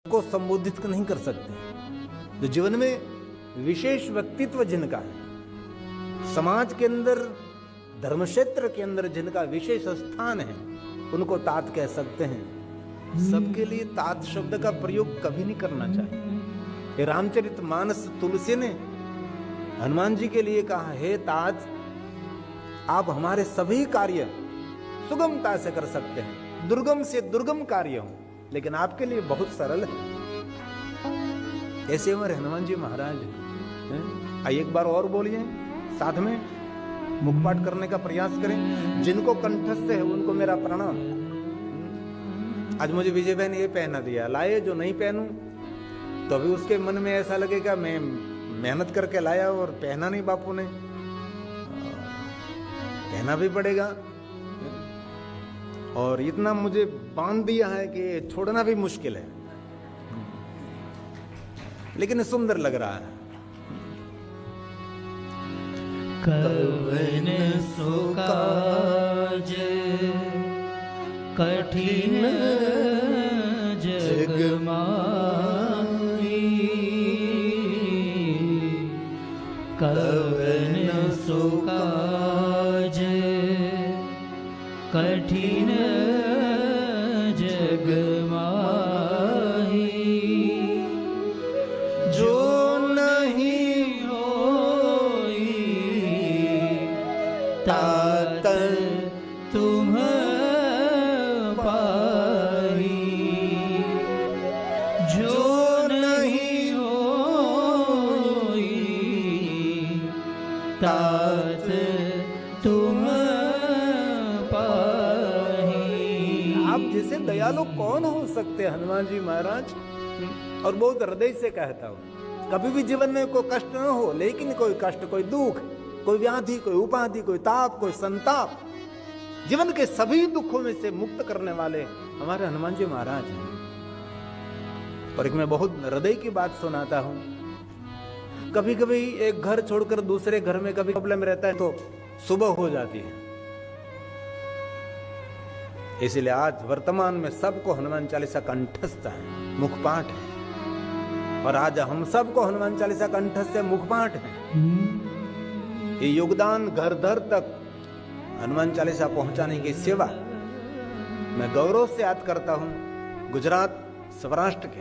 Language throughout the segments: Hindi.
को संबोधित नहीं कर सकते। जो जीवन में विशेष व्यक्तित्व जिनका है, समाज के अंदर, धर्म क्षेत्र के अंदर जिनका विशेष स्थान है, उनको तात कह सकते हैं। सबके लिए तात शब्द का प्रयोग कभी नहीं करना चाहिए। रामचरितमानस तुलसी ने हनुमान जी के लिए कहा, हे तात, आप हमारे सभी कार्य सुगमता से कर सकते हैं, दुर्गम से दुर्गम कार्य हो, लेकिन आपके लिए बहुत सरल है। ऐसे हमारे हनुमान जी महाराज हैं। आइए एक बार और बोलिए, साथ में मुखपाठ करने का प्रयास करें। जिनको कंठस्थ है उनको मेरा प्रणाम। आज मुझे विजय बहन ये पहना दिया, लाए जो नहीं पहनूं तो अभी उसके मन में ऐसा लगेगा मैं मेहनत करके लाया और पहना नहीं, बापू ने पहना भी पड़ेगा। और इतना मुझे बांध दिया है कि छोड़ना भी मुश्किल है, लेकिन सुंदर लग रहा है। कवन सो काज कठिन जग माही, कवन सो काज कठिन जग माही, जो नहीं होई तात तुम पाई, जो नहीं होई तात तुम आप जैसे दयालु कौन हो सकते हैं हनुमान जी महाराज। और बहुत हृदय से कहता हूं, कभी भी जीवन में कोई कष्ट न हो, लेकिन कोई कष्ट, कोई दुख, कोई व्याधि, कोई उपाधि, कोई ताप, कोई संताप, जीवन के सभी दुखों में से मुक्त करने वाले हमारे हनुमान जी महाराज हैं। और एक मैं बहुत हृदय की बात सुनाता हूं। कभी कभी एक घर छोड़कर दूसरे घर में कभी प्रॉब्लम रहता है तो सुबह हो जाती है। इसलिए आज वर्तमान में सबको हनुमान चालीसा कंठस्थ है, मुखपाठ है। और आज हम सबको हनुमान चालीसा कंठस्थ है, मुखपाठ है। ये योगदान घर घर तक हनुमान चालीसा पहुंचाने की सेवा मैं गौरव से याद करता हूं। गुजरात सौराष्ट्र के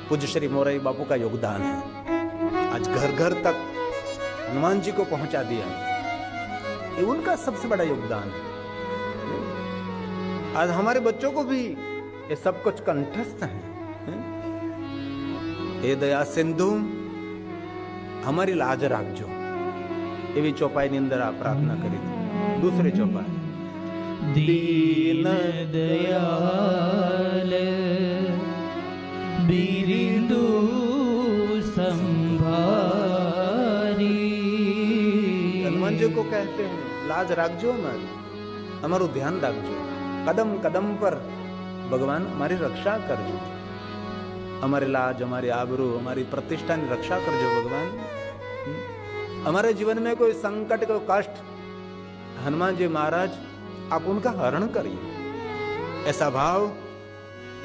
पूज्य श्री मोरारी बापू का योगदान है। आज घर घर तक हनुमान जी को पहुंचा दिया, ये उनका सबसे बड़ा योगदान है। आज हमारे बच्चों को भी ये सब कुछ कंठस्थ है। हे दया सिंधु हमारी लाज राखजो, ये भी चौपाई ની અંદર आप प्रार्थना करी थी। दूसरे चौपाई, दीन दयाल बिरिंदु संभारी, हनुमान जी को कहते हैं लाज राखजो, हमारो ध्यान राखजो, कदम कदम पर भगवान हमारी रक्षा करजो, हमारी लाज, हमारी आबरू, हमारी प्रतिष्ठा की रक्षा करजो भगवान। हमारे जीवन में कोई संकट, कोई कष्ट, हनुमान जी महाराज आप उनका हरण करिए। ऐसा भाव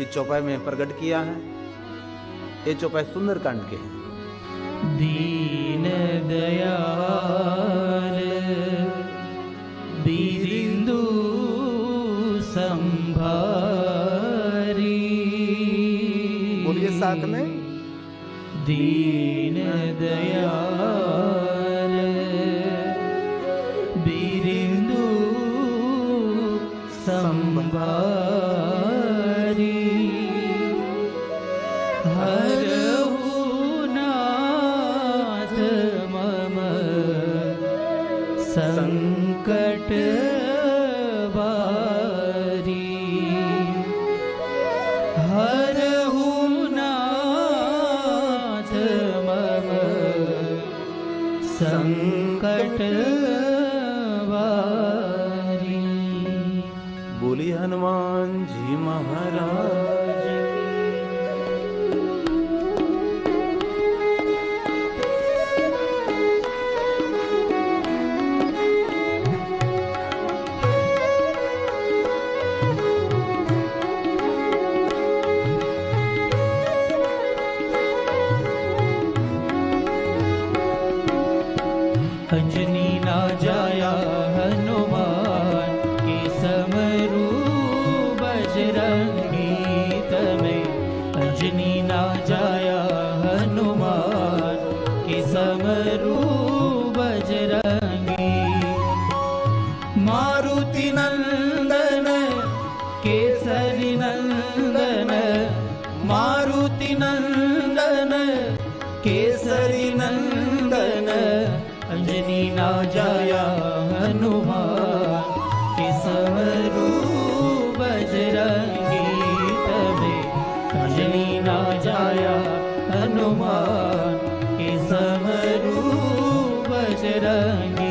इस चौपाई में प्रकट किया है। ये चौपाई सुंदरकांड के हैं। दीन दयाल बिरिंदु संभारी, बोलिए साथ में, दीन दयाल बिरिंदु संभारी, हरहु नाथ मम संकट बारी, हरहु नाथ मम संकट बारी। बोलिए हनुमान जी महाराज। अंजनी ना जाया हनुमान के समरू बजरंगी तमें अंजनी ना जाया हनुमान के समरू बजरंगी मारुति नंदन केसरी नंदन मारुति नंदन केसरी नंदन अंजनी ना जाया हनुमान के समरू बजरंगी तमें अंजनी ना जाया हनुमान के समरू बजरंगी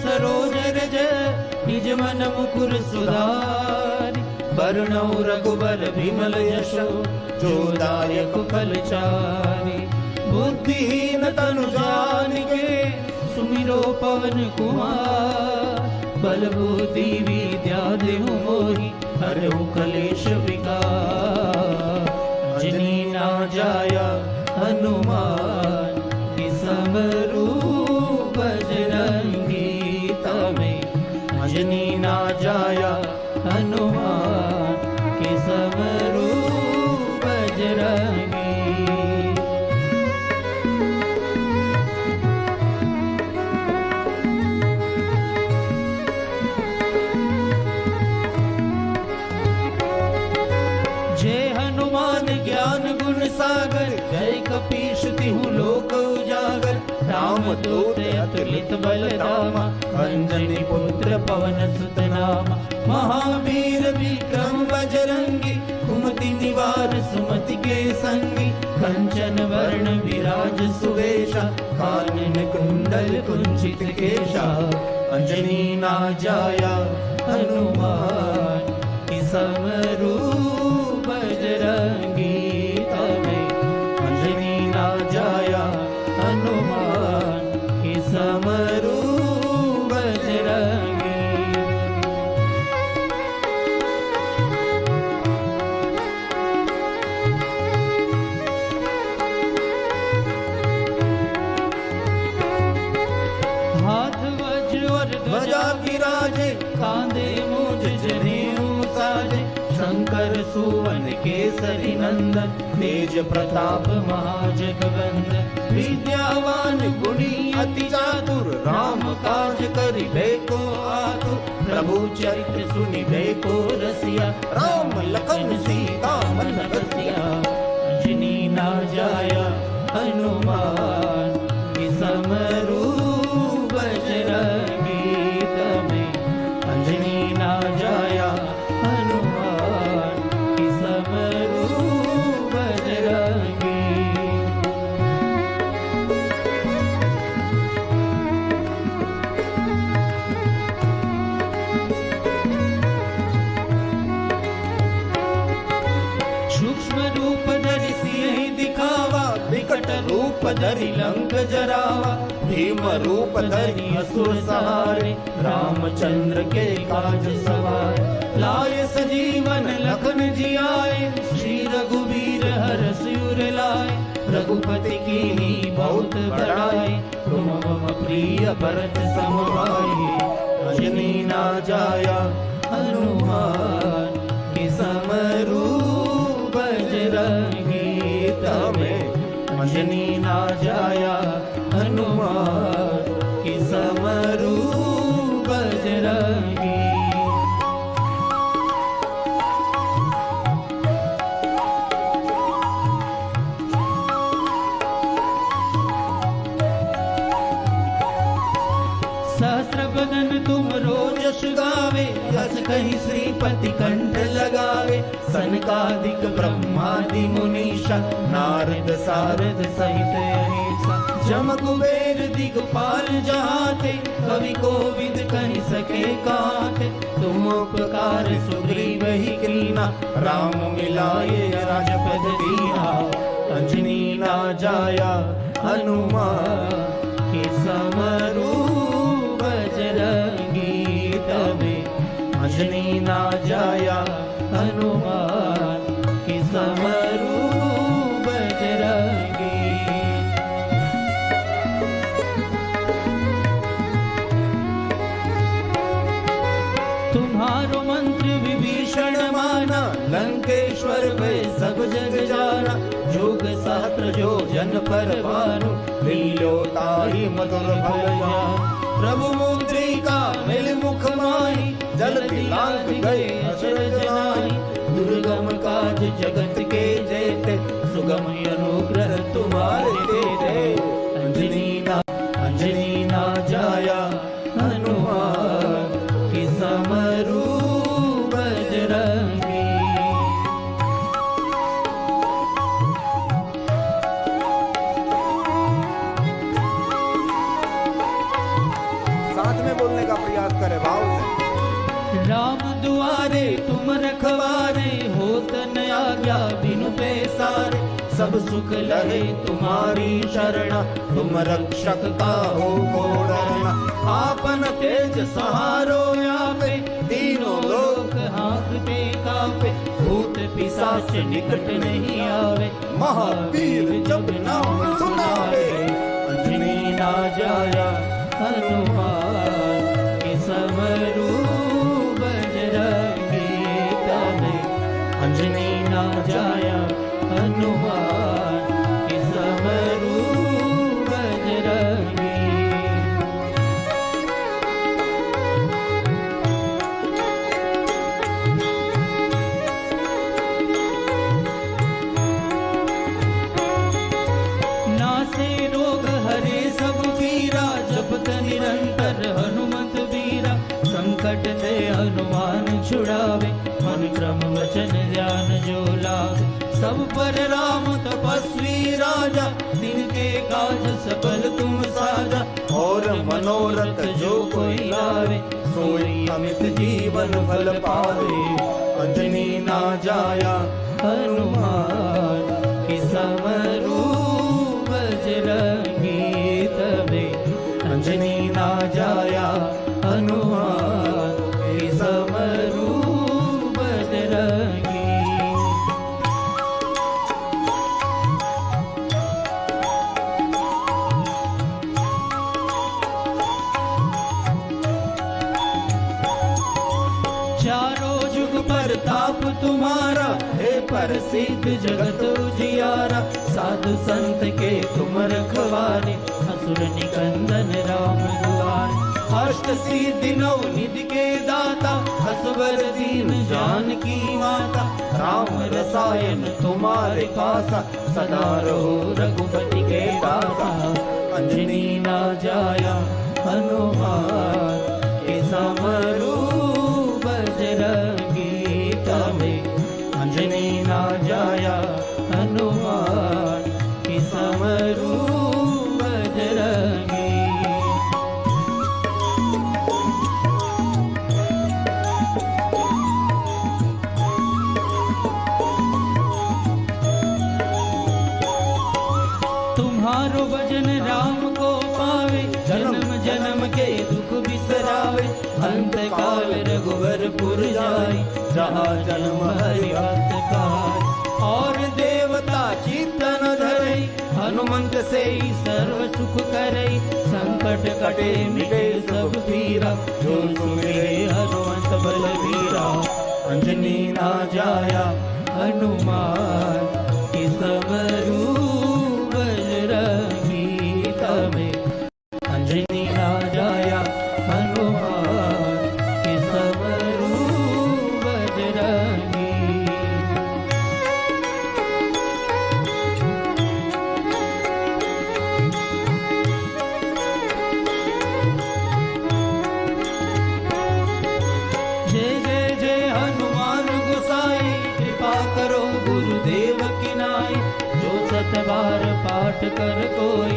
सरोज रज निज मन मुकुर सुधारि बरनौ रघुबर विमल यशो जो दायक फलचारि बुद्धिहीन तनु जानिके सुमिरो पवन कुमार बल बुद्धि विद्या देहु मोहि हरहु कलेश विकार अंजनी ना जाया हनुमान के समरू बजरंगी तमें अंजनी ना जाया हनुमान के समरू बजरंगी जय हनुमान ज्ञान गुण सागर जय कपीश तिहु लोक उजागर राम दूत अतुलित बल धामा अंजनी पुत्र पवन सुत नामा महावीर विक्रम बजरंगी कुमति निवार सुमति के संगी कंचन वर्ण विराज सुवेशा कानन कुंडल कुंचित केशा अंजनी ना जाया हनुमान के समरू बजरंगी तमें अंजनी ना जाया हनुमान के समरू बजरंगी हाथ वज्र और ध्वजा विराजे कांधे मूंज जनेऊ साजे शंकर सुवन केसरी नंदन तेज प्रताप महाजगवंदन विद्यावान गुणी अति चातुर राम काज करिबे को आतुर प्रभु चरित्र सुनिबे को रसिया राम लखन सीता मन बसिया अंजनी ना जाया हनुमान के समरू बजरंगी तमें अंजनी ना जाया हनुमान के समरू बजरंगी सूक्ष्म रूप धरि सिंह दिखावा विकट रूप धरि लंक जरावा भीम रूप धरि असुर सहारे रामचंद्र के काज सवार लाए सजीवन लखन जियाए श्री रघुवीर हरष उर लाए रघुपति कीन्ही बहुत बड़ाई तुम मम प्रिय भरत सम भाई अंजनी ना जाया हनुमान के समरू बजरंगी तमें अंजनी ना जाया हनुमान के समरू बजरंगी सहस्र बदन तुम रोज गावे यस कहीं श्रीपति कंठ लगावे सनकादिक ब्रह्मादि मुनीषा नारद सारद सहित अहिंसा जम कुबेर दिगपाल जहाते कवि कोविद कहि सके काते तुम उपकार सुग्रीव ही कीना राम मिलाए राजपद दीना अंजनी ना जाया हनुमान के समरू बजरंगी अंजनी ना जाया हनुमान की समरू बजरंगी। तुम्हारो मंत्र विभीषण माना, लंकेश्वर भय सब जग जाना। जोग सहस्त्र जो जन पर भानु, लीलो ताहि मधुर फल जान। प्रभु मुद्रिका मिल मुख माही, जलति लांघ गए अचरज नाहि। दुर्गम काज जगत के जेते, सुगम अनुग्रह तुम्हारे तेरे। अंजनी ना जाया हनुमान की समरू बजरंगी। साथ में बोलने का प्रयास करे भाव से। राम दुआरे तुम रखवारे, होत न आज्ञा बिनु पैसारे। सब सुख लहे तुम्हारी शरणा, तुम रक्षक काहू को डरना। आपन तेज सहारो आपे, तीनों लोक हांकते कांपे। भूत पिशाच निकट नहीं आवे, महावीर जब नाम सुनावे। अंजनी ना जाया हनुमान के समरू बजरंगी तबे। अंजनी ना जाया हनुमान के समरू बजरंगी। नासे रोग हरे सब पीरा, जपत निरंतर हनुमत बीरा। संकट से हनुमान छुड़ावे, मन क्रम वचन ध्यान जो लावे। सब पर राम तपस्वी राजा, तिनके काज सकल तुम साजा। और मनोरथ जो कोई लावे, सोई अमित जीवन फल पावे। अंजनी ना जाया हनुमान की समरू बजरंगी तबे। अंजनी ना जाया हनुमान की समरू बजरंगी। चारों जुग प्रताप तुम्हारा, हे प्रसिद्ध जगत उजियारा। साधु संत के तुम रखवारे, असुर निकंदन राम दुआरे। अष्ट सिद्धि नौ निधि के दाता, हसवर दीन जानकी माता। राम रसायन तुम्हारे पासा, सदा रहो रघुपति के दासा। अंजनी ना जाया हनुमान के समरू बजरंगी तबे। अंजनी ना जाया हनुमान की समरू बजरंगी। तुम्हारो भजन राम को पावे, जन्म जन्म के दुख बिसरावे। अंत काल रघुवरपुर जाई, जहाँ जन्म हरि भक्त पाई। और देवता चित्तन धरई, हनुमंत से सर्व सुख करई। संकट कटे मिटे सब पीरा, जो सुमिरे हनुमंत बलवीरा। अंजनी ना जाया हनुमान की समरू बजरंगी तबे। अंजनी ना जाया हनुमान की समरू बजरंगी। जय जय जय हनुमान गोसाई, कृपा करो गुरुदेव की नाई। जो सत बार पाठ कर कोई,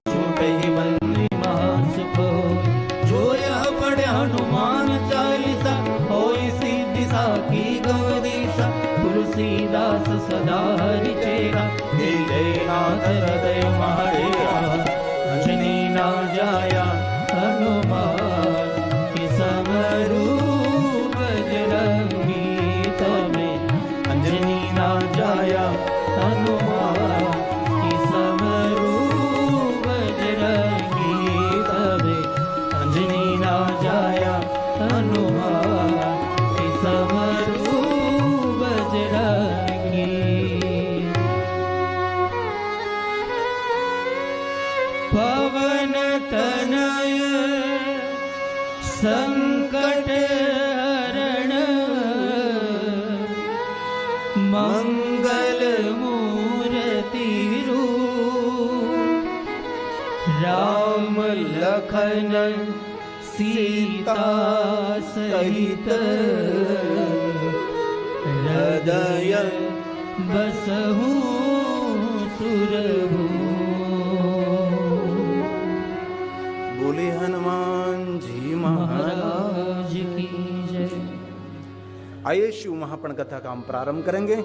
छूटे ही बंदी महासुख होई। जो यह पढ़े हनुमान चालीसा, होई सिद्धि साखी गौरीसा। तुलसीदास सदा हरि चेरा, जय नाथ हृदय महाडेरा। अंजनी ना जाया हनुमान की समरू बजरंगी। पवन तनय संकट हरण मंगल मूर्ति रूप राम लखन सीता सहित हृदय बसहु सुरभू। बोले हनुमान जी महाराज की जय। आइए शिव महापण कथा का हम प्रारंभ करेंगे।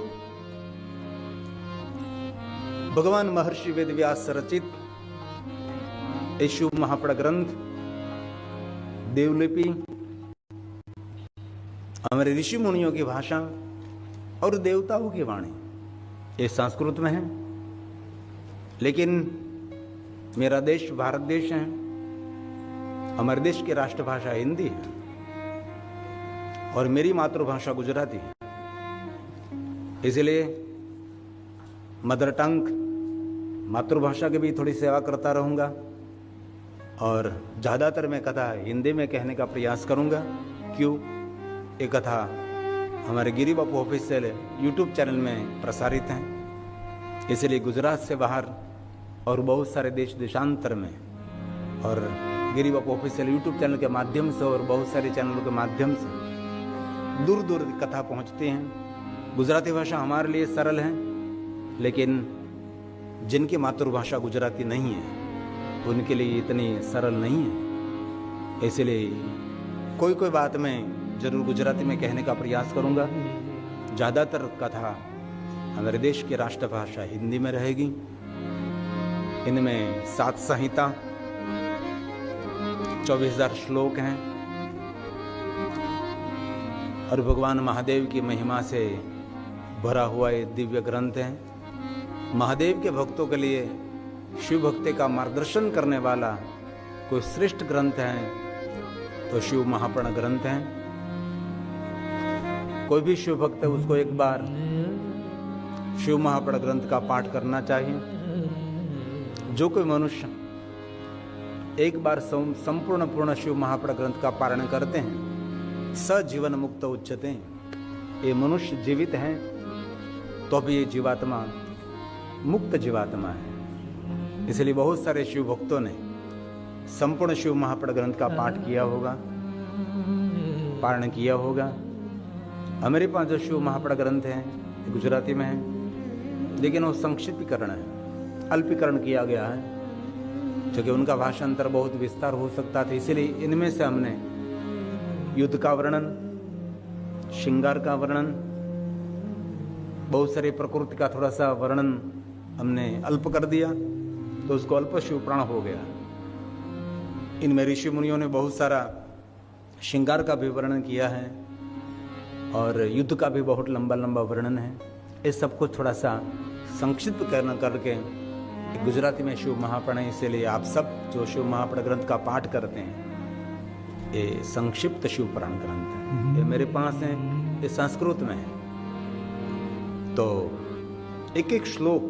भगवान महर्षि वेदव्यास रचित ये शिव महापण ग्रंथ देवलिपि हमारे ऋषि मुनियों की भाषा और देवताओं की वाणी ये संस्कृत में है, लेकिन मेरा देश भारत देश है, हमारे देश की राष्ट्रभाषा हिंदी है और मेरी मातृभाषा गुजराती है। इसलिए मदर टंग मातृभाषा की भी थोड़ी सेवा करता रहूंगा और ज़्यादातर मैं कथा हिंदी में कहने का प्रयास करूंगा। क्यों? ये कथा हमारे गिरी बापू ऑफिशियल यूट्यूब चैनल में प्रसारित हैं, इसलिए गुजरात से बाहर और बहुत सारे देश देशांतर में और गिरी बापू ऑफिशियल यूट्यूब चैनल के माध्यम से और बहुत सारे चैनलों के माध्यम से दूर दूर कथा पहुंचती हैं। गुजराती भाषा हमारे लिए सरल है, लेकिन जिनकी मातृभाषा गुजराती नहीं है उनके लिए इतनी सरल नहीं है। इसलिए कोई कोई बात मैं जरूर गुजराती में कहने का प्रयास करूंगा। ज़्यादातर कथा हमारे देश की राष्ट्रभाषा हिंदी में रहेगी। इनमें 7 संहिता 24,000 श्लोक हैं और भगवान महादेव की महिमा से भरा हुआ ये दिव्य ग्रंथ है। महादेव के भक्तों के लिए शिव भक्ति का मार्गदर्शन करने वाला कोई श्रेष्ठ ग्रंथ है तो शिव महापण ग्रंथ है। कोई भी शिव भक्त है उसको एक बार शिव महापण ग्रंथ का पाठ करना चाहिए। जो कोई मनुष्य एक बार संपूर्ण पूर्ण शिव महापण ग्रंथ का पारण करते हैं सजीवन मुक्त उच्चते। ये मनुष्य जीवित हैं तो भी ये जीवात्मा मुक्त जीवात्मा है। इसलिए बहुत सारे शिव भक्तों ने संपूर्ण शिव महापण ग्रंथ का पाठ किया होगा, पारण किया होगा। हमारे पास जो शिव महापण ग्रंथ है गुजराती में है, लेकिन वो संक्षिप्तीकरण है, अल्पीकरण किया गया है, क्योंकि उनका भाषांतर बहुत विस्तार हो सकता था। इसीलिए इनमें से हमने युद्ध का वर्णन, श्रृंगार का वर्णन, बहुत सारी प्रकृति का थोड़ा सा वर्णन हमने अल्प कर दिया, तो उसको अल्प शिव पुराण हो गया। इनमें ऋषि मुनियों ने बहुत सारा श्रृंगार का भी वर्णन किया है और युद्ध का भी बहुत लंबा लंबा वर्णन है। इस सब कुछ थोड़ा सा संक्षिप्त करके गुजराती में शिव महापण है। इसीलिए आप सब जो शिव महापण ग्रंथ का पाठ करते हैं ये संक्षिप्त शिव पुराण ग्रंथ है। ये मेरे पास है, ये संस्कृत में है। तो एक एक श्लोक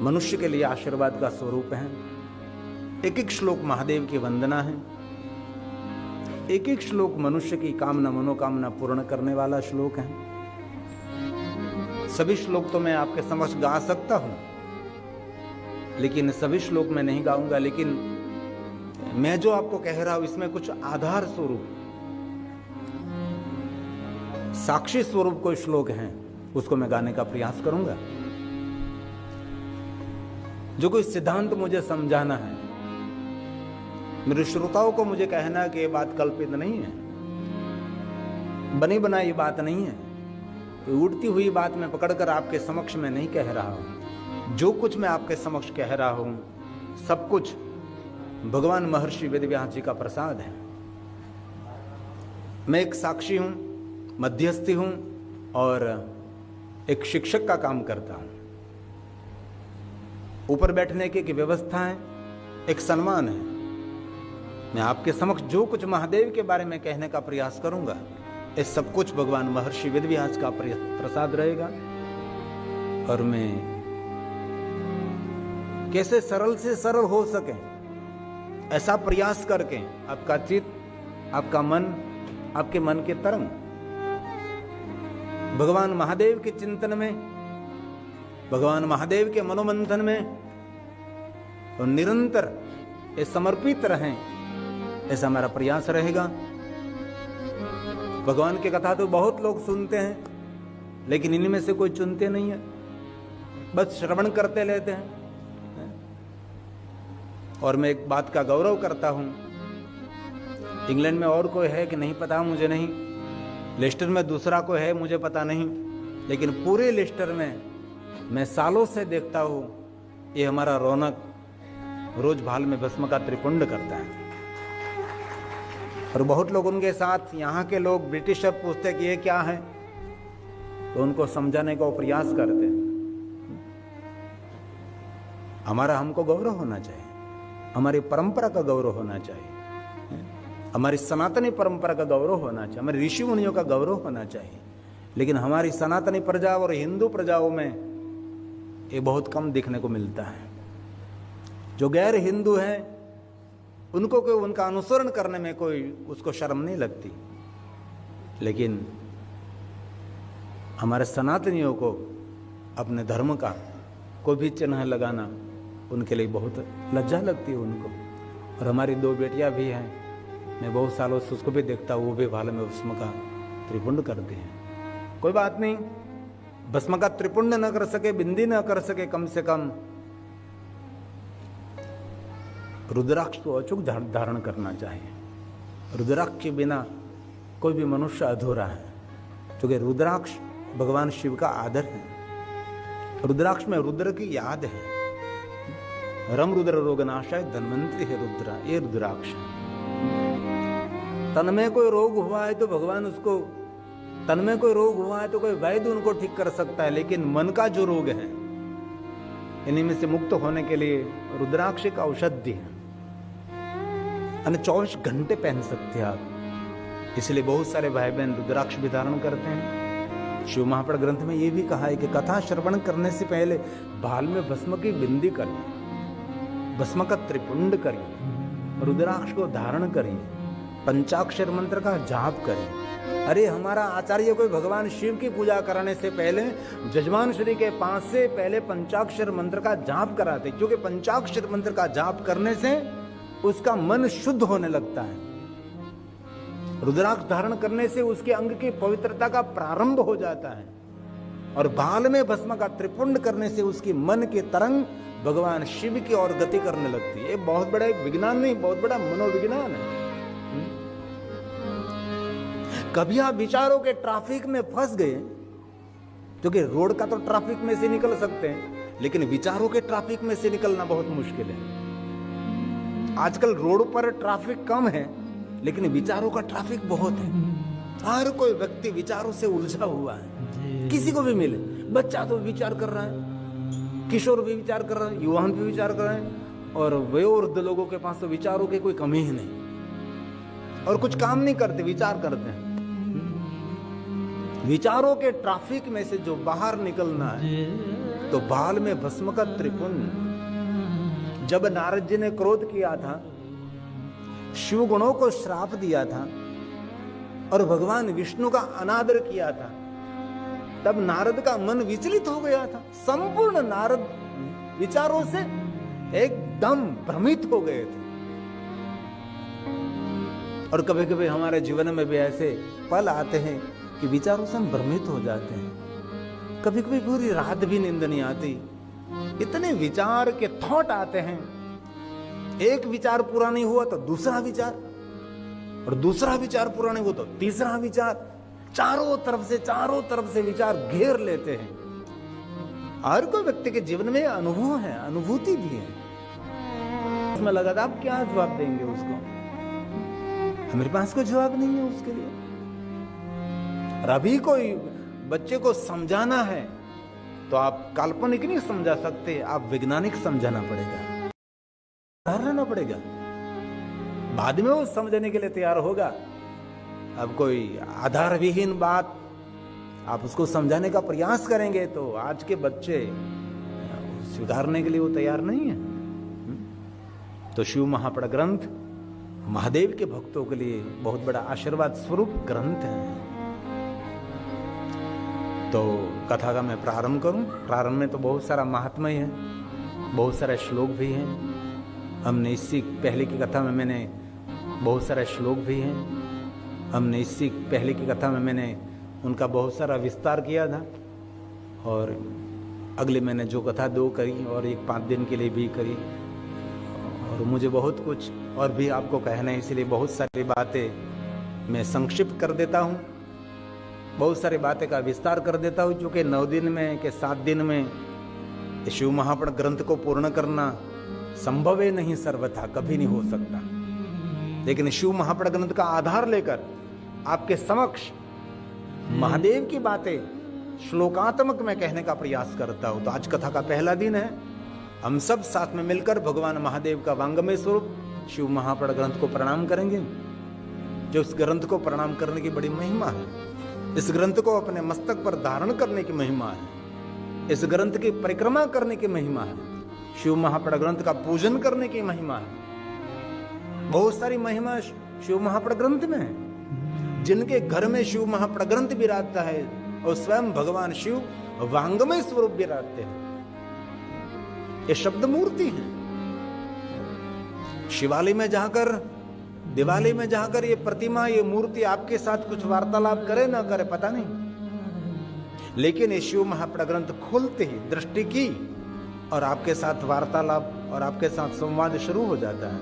मनुष्य के लिए आशीर्वाद का स्वरूप है। एक एक श्लोक महादेव की वंदना है। एक एक श्लोक मनुष्य की कामना मनोकामना पूर्ण करने वाला श्लोक है। सभी श्लोक तो मैं आपके समक्ष गा सकता हूं, लेकिन सभी श्लोक मैं नहीं गाऊंगा। लेकिन मैं जो आपको कह रहा हूं इसमें कुछ आधार स्वरूप साक्षी स्वरूप कोई श्लोक हैं उसको मैं गाने का प्रयास करूंगा। जो कोई सिद्धांत मुझे समझाना है, मेरे श्रोताओं को मुझे कहना है कि ये बात कल्पित नहीं है, बनी बनाई बात नहीं है, उड़ती हुई बात मैं पकड़कर आपके समक्ष में नहीं कह रहा हूं। जो कुछ मैं आपके समक्ष कह रहा हूं सब कुछ भगवान महर्षि वेदव्यास जी का प्रसाद है। मैं एक साक्षी हूं, मध्यस्थी हूं और एक शिक्षक का काम करता हूं। ऊपर बैठने की व्यवस्था है, एक सम्मान है। मैं आपके समक्ष जो कुछ महादेव के बारे में कहने का प्रयास करूंगा ये सब कुछ भगवान महर्षि वेदव्यास का प्रसाद रहेगा। और मैं कैसे सरल से सरल हो सके, ऐसा प्रयास करके आपका चित्त, आपका मन, आपके मन के तरंग भगवान महादेव के चिंतन में, भगवान महादेव के मनोमंथन में और निरंतर ये समर्पित रहें, ऐसा हमारा प्रयास रहेगा। भगवान की कथा तो बहुत लोग सुनते हैं, लेकिन इनमें से कोई चुनते नहीं है, बस श्रवण करते रहते हैं। और मैं एक बात का गौरव करता हूं, इंग्लैंड में और कोई है कि नहीं पता मुझे नहीं, लेस्टर में दूसरा कोई है मुझे पता नहीं, लेकिन पूरे लेस्टर में मैं सालों से देखता हूं ये हमारा रौनक रोज भाल में भस्म का त्रिपुंड करता है। और बहुत लोग उनके साथ, यहाँ के लोग ब्रिटिशर पूछते कि ये क्या है, तो उनको समझाने का प्रयास करते हैं। हमारा हमको गौरव होना चाहिए, हमारी परंपरा का गौरव होना चाहिए, हमारी सनातनी परंपरा का गौरव होना चाहिए, हमारे ऋषि मुनियों का गौरव होना चाहिए। लेकिन हमारी सनातनी प्रजा और हिंदू प्रजाओं में ये बहुत कम देखने को मिलता है। जो गैर हिंदू है उनको कोई उनका अनुसरण करने में कोई उसको शर्म नहीं लगती, लेकिन हमारे सनातनियों को अपने धर्म का कोई भी चिन्ह लगाना उनके लिए बहुत लज्जा लगती है उनको। और हमारी 2 बेटियां भी हैं, मैं बहुत सालों से उसको भी देखता हूँ, वो भी भाल में भस्म का त्रिपुंड करते हैं। कोई बात नहीं, भस्म का त्रिपुंड न कर सके, बिंदी न कर सके, कम से कम रुद्राक्ष को अचूक धारण करना चाहिए। रुद्राक्ष के बिना कोई भी मनुष्य अधूरा है, क्योंकि रुद्राक्ष भगवान शिव का आदर है। रुद्राक्ष में रुद्र की याद है, रम रुद्र रोगनाशाय धन्वंतरि है रुद्रा, ये रुद्राक्ष है। तन में कोई रोग हुआ है तो भगवान उसको, तन में कोई रोग हुआ है तो कोई वैद्य उनको ठीक कर सकता है, लेकिन मन का जो रोग है इन्हीं में से मुक्त होने के लिए रुद्राक्ष एक औषधि है, 24 घंटे पहन सकते हैं आप। इसलिए बहुत सारे भाई बहन रुद्राक्ष भी धारण करते हैं। शिव महापुराण ग्रंथ में ये भी कहा है कि कथा श्रवण करने से पहले भाल में भस्म की बिंदी करिए, भस्म का त्रिपुंड करिए, रुद्राक्ष को धारण करिए, पंचाक्षर मंत्र का जाप करिए। अरे हमारा आचार्य कोई भगवान शिव की पूजा कराने से पहले जजमान श्री के पास से पहले पंचाक्षर मंत्र का जाप कराते, क्योंकि पंचाक्षर मंत्र का जाप करने से उसका मन शुद्ध होने लगता है। रुद्राक्ष धारण करने से उसके अंग की पवित्रता का प्रारंभ हो जाता है, और भाल में भस्म का त्रिपुंड करने से उसकी मन की तरंग भगवान शिव की ओर गति करने लगती है। ये बहुत बड़ा विज्ञान नहीं, बहुत बड़ा मनोविज्ञान है। कभी आप विचारों के ट्रैफिक में फंस गए, क्योंकि रोड का तो ट्रैफिक में से निकल सकते हैं, लेकिन विचारों के ट्रैफिक में से निकलना बहुत मुश्किल है। आजकल रोड पर ट्रैफिक कम है, लेकिन विचारों का ट्रैफिक बहुत है। हर कोई व्यक्ति विचारों से उलझा हुआ है, किसी को भी मिले, बच्चा तो विचार कर रहा है, किशोर भी विचार कर रहा है, युवा भी विचार कर रहे हैं, और वयोवृद्ध लोगों के पास तो विचारों की कोई कमी ही नहीं, और कुछ काम नहीं करते, विचार करते हैं। विचारों के ट्रैफिक में से जो बाहर निकलना है, तो भाल में भस्म का त्रिपुंड। जब नारद जी ने क्रोध किया था, शिव गुणों को श्राप दिया था और भगवान विष्णु का अनादर किया था, तब नारद का मन विचलित हो गया था। संपूर्ण नारद विचारों से एकदम भ्रमित हो गए थे। और कभी कभी हमारे जीवन में भी ऐसे पल आते हैं कि विचारों से हम भ्रमित हो जाते हैं। कभी कभी पूरी रात भी नींद नहीं आती, इतने विचार के थॉट आते हैं। एक विचार पूरा नहीं हुआ तो दूसरा विचार, और दूसरा विचार पूरा नहीं हुआ तो तीसरा विचार, चारों तरफ से विचार घेर लेते हैं। हर कोई व्यक्ति के जीवन में अनुभव है, अनुभूति भी है। उसमें लगा था, आप क्या जवाब देंगे उसको? हमारे पास कोई जवाब नहीं है उसके लिए। और अभी कोई बच्चे को समझाना है तो आप काल्पनिक नहीं समझा सकते, आप वैज्ञानिक समझाना पड़ेगा, रहना पड़ेगा। बाद में वो समझने के लिए तैयार होगा। अब कोई आधार विहीन बात आप उसको समझाने का प्रयास करेंगे तो आज के बच्चे स्वीकारने के लिए वो तैयार नहीं है। तो शिव महापड़ ग्रंथ महादेव के भक्तों के लिए बहुत बड़ा आशीर्वाद स्वरूप ग्रंथ है। तो कथा का मैं प्रारंभ करूं। प्रारंभ में तो बहुत सारा महात्म्य है, बहुत सारे श्लोक भी हैं। हमने इससे पहले की कथा में मैंने बहुत सारे श्लोक भी हैं। हमने इससे पहले की कथा में मैंने उनका बहुत सारा विस्तार किया था। और अगले मैंने जो कथा 2 करी और एक 5 दिन के लिए भी करी। और मुझे बहुत कुछ और भी आपको कहना है, इसलिए बहुत सारी बातें मैं संक्षिप्त कर देता हूँ, बहुत सारी बातें का विस्तार कर देता हूँ, क्योंकि 9 दिन में के 7 दिन में शिव महापड़ ग्रंथ को पूर्ण करना संभव है नहीं, सर्वथा कभी नहीं हो सकता। लेकिन शिव महापड़ ग्रंथ का आधार लेकर आपके समक्ष महादेव की बातें श्लोकात्मक में कहने का प्रयास करता हूं। तो आज कथा का पहला दिन है। हम सब साथ में मिलकर भगवान महादेव का वांगमय स्वरूप शिव महापड़ ग्रंथ को प्रणाम करेंगे। जो इस ग्रंथ को प्रणाम करने की बड़ी महिमा है, इस ग्रंथ को अपने मस्तक पर धारण करने की महिमा है, इस ग्रंथ की परिक्रमा करने की महिमा है, शिव महापड़ ग्रंथ का पूजन करने की महिमा है। बहुत सारी महिमा शिव महापड़ ग्रंथ में है। जिनके घर में शिव महापड़ ग्रंथ विराजता है और स्वयं भगवान शिव वांगमय स्वरूप विराजते हैं। ये शब्द मूर्ति है। शिवालय में जाकर, दिवाली में जाकर ये प्रतिमा, ये मूर्ति आपके साथ कुछ वार्तालाप करे ना करे पता नहीं, लेकिन ये शिव महापड़ ग्रंथ खोलते ही दृष्टि की और आपके साथ वार्तालाप और आपके साथ संवाद शुरू हो जाता है।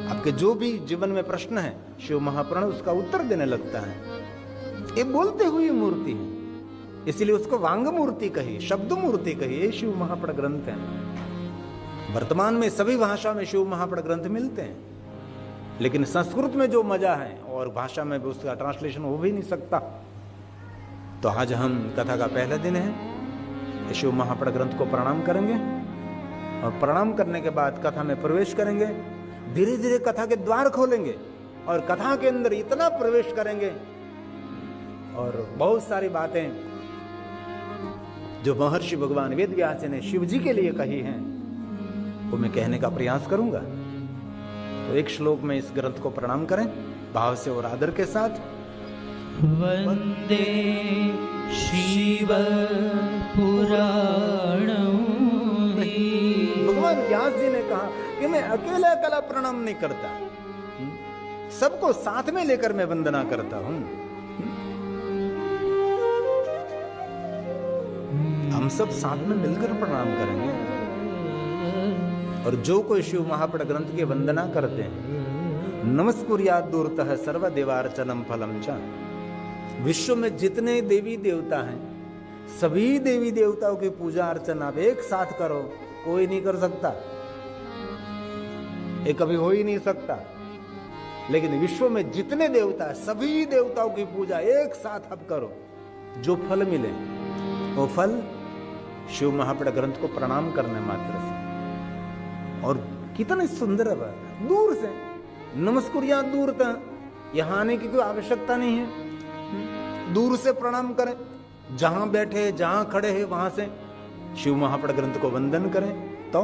आपके जो भी जीवन में प्रश्न है, शिव महापुराण उसका उत्तर देने लगता है। ये बोलते हुए मूर्ति है, इसलिए उसको वांग मूर्ति कही, शब्द मूर्ति कही। ये शिव महापड़ ग्रंथ है। वर्तमान में सभी भाषा में शिव महापड़ ग्रंथ मिलते हैं, लेकिन संस्कृत में जो मजा है और भाषा में भी उसका ट्रांसलेशन हो भी नहीं सकता। तो आज हम कथा का पहला दिन है, शिव महापड़ ग्रंथ को प्रणाम करेंगे और प्रणाम करने के बाद कथा में प्रवेश करेंगे। धीरे धीरे कथा के द्वार खोलेंगे और कथा के अंदर इतना प्रवेश करेंगे और बहुत सारी बातें जो महर्षि भगवान वेद व्यास ने शिव जी के लिए कही हैं वो मैं कहने का प्रयास करूंगा। तो एक श्लोक में इस ग्रंथ को प्रणाम करें भाव से और आदर के साथ। वंदे शिव पुराणम। भगवान व्यास जी ने कहा कि मैं अकेला अकेला प्रणाम नहीं करता, सबको साथ में लेकर मैं वंदना करता हूं। हम सब साथ में मिलकर प्रणाम करेंगे। और जो कोई शिव महापड़ ग्रंथ की वंदना करते हैं, नमस्कुर्यात् दूरतः सर्व देवार्चनम फलम च। विश्व में जितने देवी देवता हैं, सभी देवी देवताओं की पूजा अर्चना आप एक साथ करो, कोई नहीं कर सकता, ये कभी हो ही नहीं सकता। लेकिन विश्व में जितने देवता है, सभी देवताओं की पूजा एक साथ आप करो, जो फल मिले वो फल शिव महापड़ ग्रंथ को प्रणाम करने मात्र से। और कितने सुंदर है, दूर से नमस्कुर्यात् दूरतः, यहां आने की कोई आवश्यकता नहीं है। दूर से प्रणाम करें, जहां बैठे जहां खड़े हैं वहां से शिव महापड़ ग्रंथ को वंदन करें तो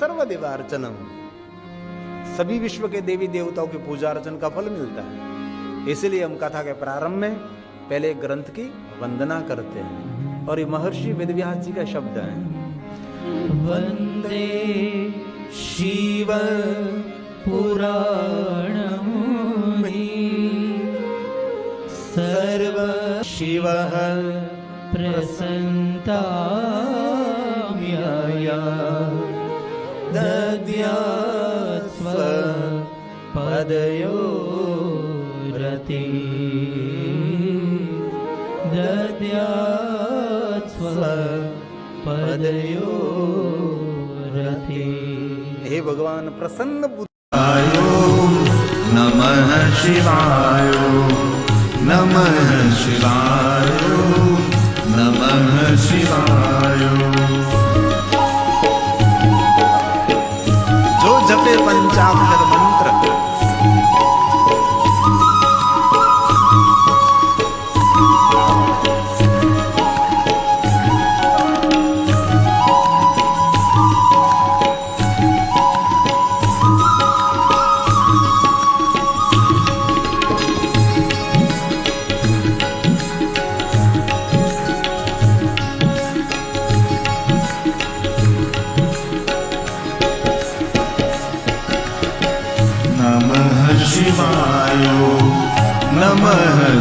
सर्वदेवार्चनम, सभी विश्व के देवी देवताओं की पूजा अर्चन का फल मिलता है। इसलिए हम कथा के प्रारंभ में पहले ग्रंथ की वंदना करते हैं और ये महर्षि वेदव्यास जी का शब्द है। वंदे शिव पुराणम सर्व शिव प्रसन्ताम्यया दद्यात् स्वपदयोरति दद्यात् स्वपदयोरति। हे भगवान प्रसन्न बुद्धायो नमः शिवाय नमः शिवाय नमः शिवाय। जो जपे पंचाक्षर मंत्र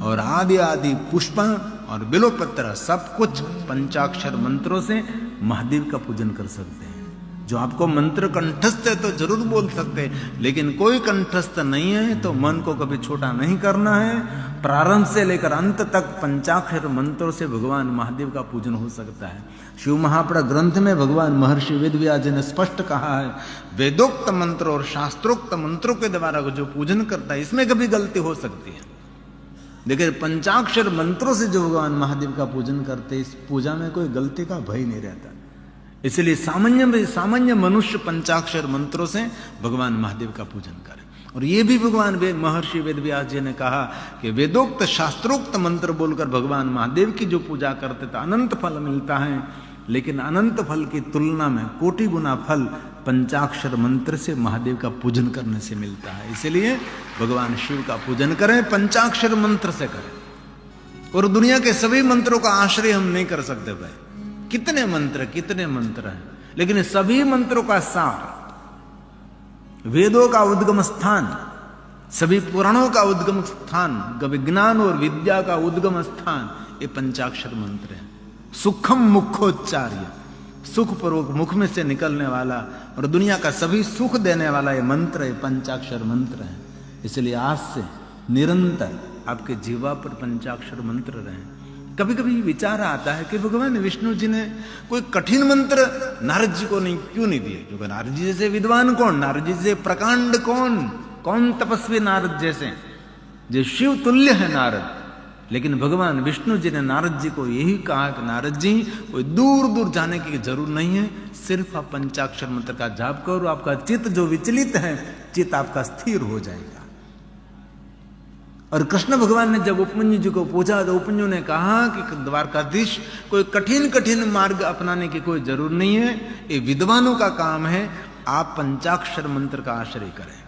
और आदि आदि पुष्प और बिल्वपत्र सब कुछ पंचाक्षर मंत्रों से महादेव का पूजन कर सकते हैं। जो आपको मंत्र कंठस्थ है तो जरूर बोल सकते हैं, लेकिन कोई कंठस्थ नहीं है तो मन को कभी छोटा नहीं करना है। प्रारंभ से लेकर अंत तक पंचाक्षर मंत्रों से भगवान महादेव का पूजन हो सकता है। शिव महापुराण ग्रंथ में भगवान महर्षि वेदव्यास जी ने स्पष्ट कहा है, वेदोक्त मंत्र और शास्त्रोक्त मंत्रों के द्वारा जो पूजन करता है इसमें कभी गलती हो सकती है। देखिए पंचाक्षर मंत्रों से जो भगवान महादेव का पूजन करते इस पूजा में कोई गलती का भय नहीं रहता। इसलिए सामान्य मनुष्य पंचाक्षर मंत्रों से भगवान महादेव का पूजन करे। और ये भी भगवान महर्षि वेदव्यास जी ने कहा कि वेदोक्त शास्त्रोक्त मंत्र बोलकर भगवान महादेव की जो पूजा करते तो अनंत फल मिलता है, लेकिन अनंत फल की तुलना में कोटि गुना फल पंचाक्षर मंत्र से महादेव का पूजन करने से मिलता है। इसलिए भगवान शिव का पूजन करें, पंचाक्षर मंत्र से करें। और दुनिया के सभी मंत्रों का आश्रय हम नहीं कर सकते भाई, कितने मंत्र हैं, लेकिन सभी मंत्रों का सार, वेदों का उद्गम स्थान, सभी पुराणों का उद्गम स्थान, विज्ञान और विद्या का उद्गम स्थान ये पंचाक्षर मंत्र है। सुखम मुखोच्चार्य, सुख पूर्वक मुख में से निकलने वाला और दुनिया का सभी सुख देने वाला ये मंत्र है, पंचाक्षर मंत्र है। इसलिए आज से निरंतर आपके जीवा पर पंचाक्षर मंत्र रहे। कभी कभी विचार आता है कि भगवान विष्णु जी ने कोई कठिन मंत्र नारद जी को क्यों नहीं दिए? क्योंकि नारद जी जैसे विद्वान कौन, नारद जी जैसे प्रकांड कौन तपस्वी नारद जैसे, जो शिव तुल्य है नारद। लेकिन भगवान विष्णु जी ने नारद जी को यही कहा कि नारद जी कोई दूर दूर जाने की जरूरत नहीं है, सिर्फ आप पंचाक्षर मंत्र का जाप करो, आपका चित्त जो विचलित है चित्त आपका स्थिर हो जाएगा। और कृष्ण भगवान ने जब उपमन्यु जी को पूछा तो उपमन्यु ने कहा कि द्वारकाधीश कोई कठिन मार्ग अपनाने की कोई जरूरत नहीं है, ये विद्वानों का काम है, आप पंचाक्षर मंत्र का आश्रय करें।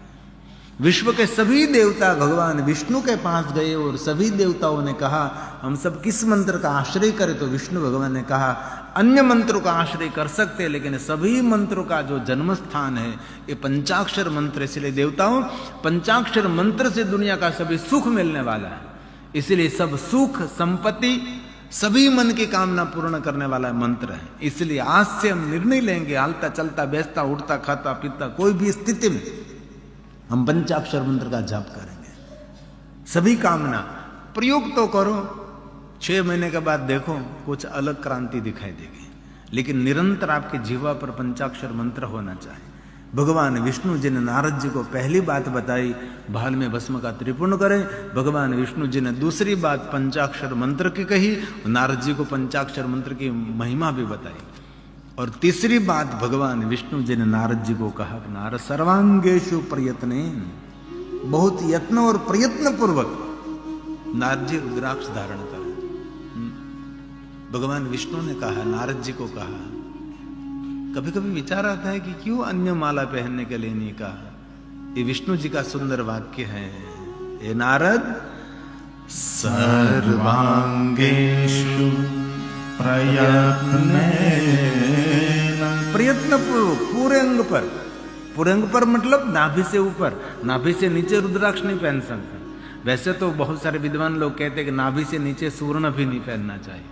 विश्व के सभी देवता भगवान विष्णु के पास गए और सभी देवताओं ने कहा हम सब किस मंत्र का आश्रय करें? तो विष्णु भगवान ने कहा अन्य मंत्रों का आश्रय कर सकते हैं, लेकिन सभी मंत्रों का जो जन्म स्थान है ये पंचाक्षर मंत्र। इसलिए देवताओं, पंचाक्षर मंत्र से दुनिया का सभी सुख मिलने वाला है। इसलिए सब सुख संपत्ति सभी मन की कामना पूर्ण करने वाला मंत्र है। इसलिए आज से हम निर्णय लेंगे, हालता चलता बैठता उठता खाता पीता कोई भी स्थिति में हम पंचाक्षर मंत्र का जाप करेंगे। सभी कामना प्रयोग तो करो, 6 महीने के बाद देखो कुछ अलग क्रांति दिखाई देगी, लेकिन निरंतर आपके जीवा पर पंचाक्षर मंत्र होना चाहिए। भगवान विष्णु जी ने नारद जी को पहली बात बताई, भाल में भस्म का त्रिपुण करें। भगवान विष्णु जी ने दूसरी बात पंचाक्षर मंत्र की कही, नारद जी को पंचाक्षर मंत्र की महिमा भी बताई। और तीसरी बात भगवान विष्णु जी ने नारद जी को कहा, नारद सर्वांगेषु प्रयत्नेन, बहुत यत्न और प्रयत्न पूर्वक नारद जी रुद्राक्ष धारण करें। भगवान विष्णु ने कहा, नारद जी को कहा। कभी कभी विचार आता है कि क्यों अन्य माला पहनने के लिए नहीं कहा? ये विष्णु जी का सुंदर वाक्य है, हे नारद सर्वांगेषु प्रयत्न पूर्वक, पूरे अंग पर मतलब नाभि से ऊपर, नाभि से नीचे रुद्राक्ष नहीं पहन सकते। वैसे तो बहुत सारे विद्वान लोग कहते हैं कि नाभि से नीचे स्वर्ण भी नहीं पहनना चाहिए,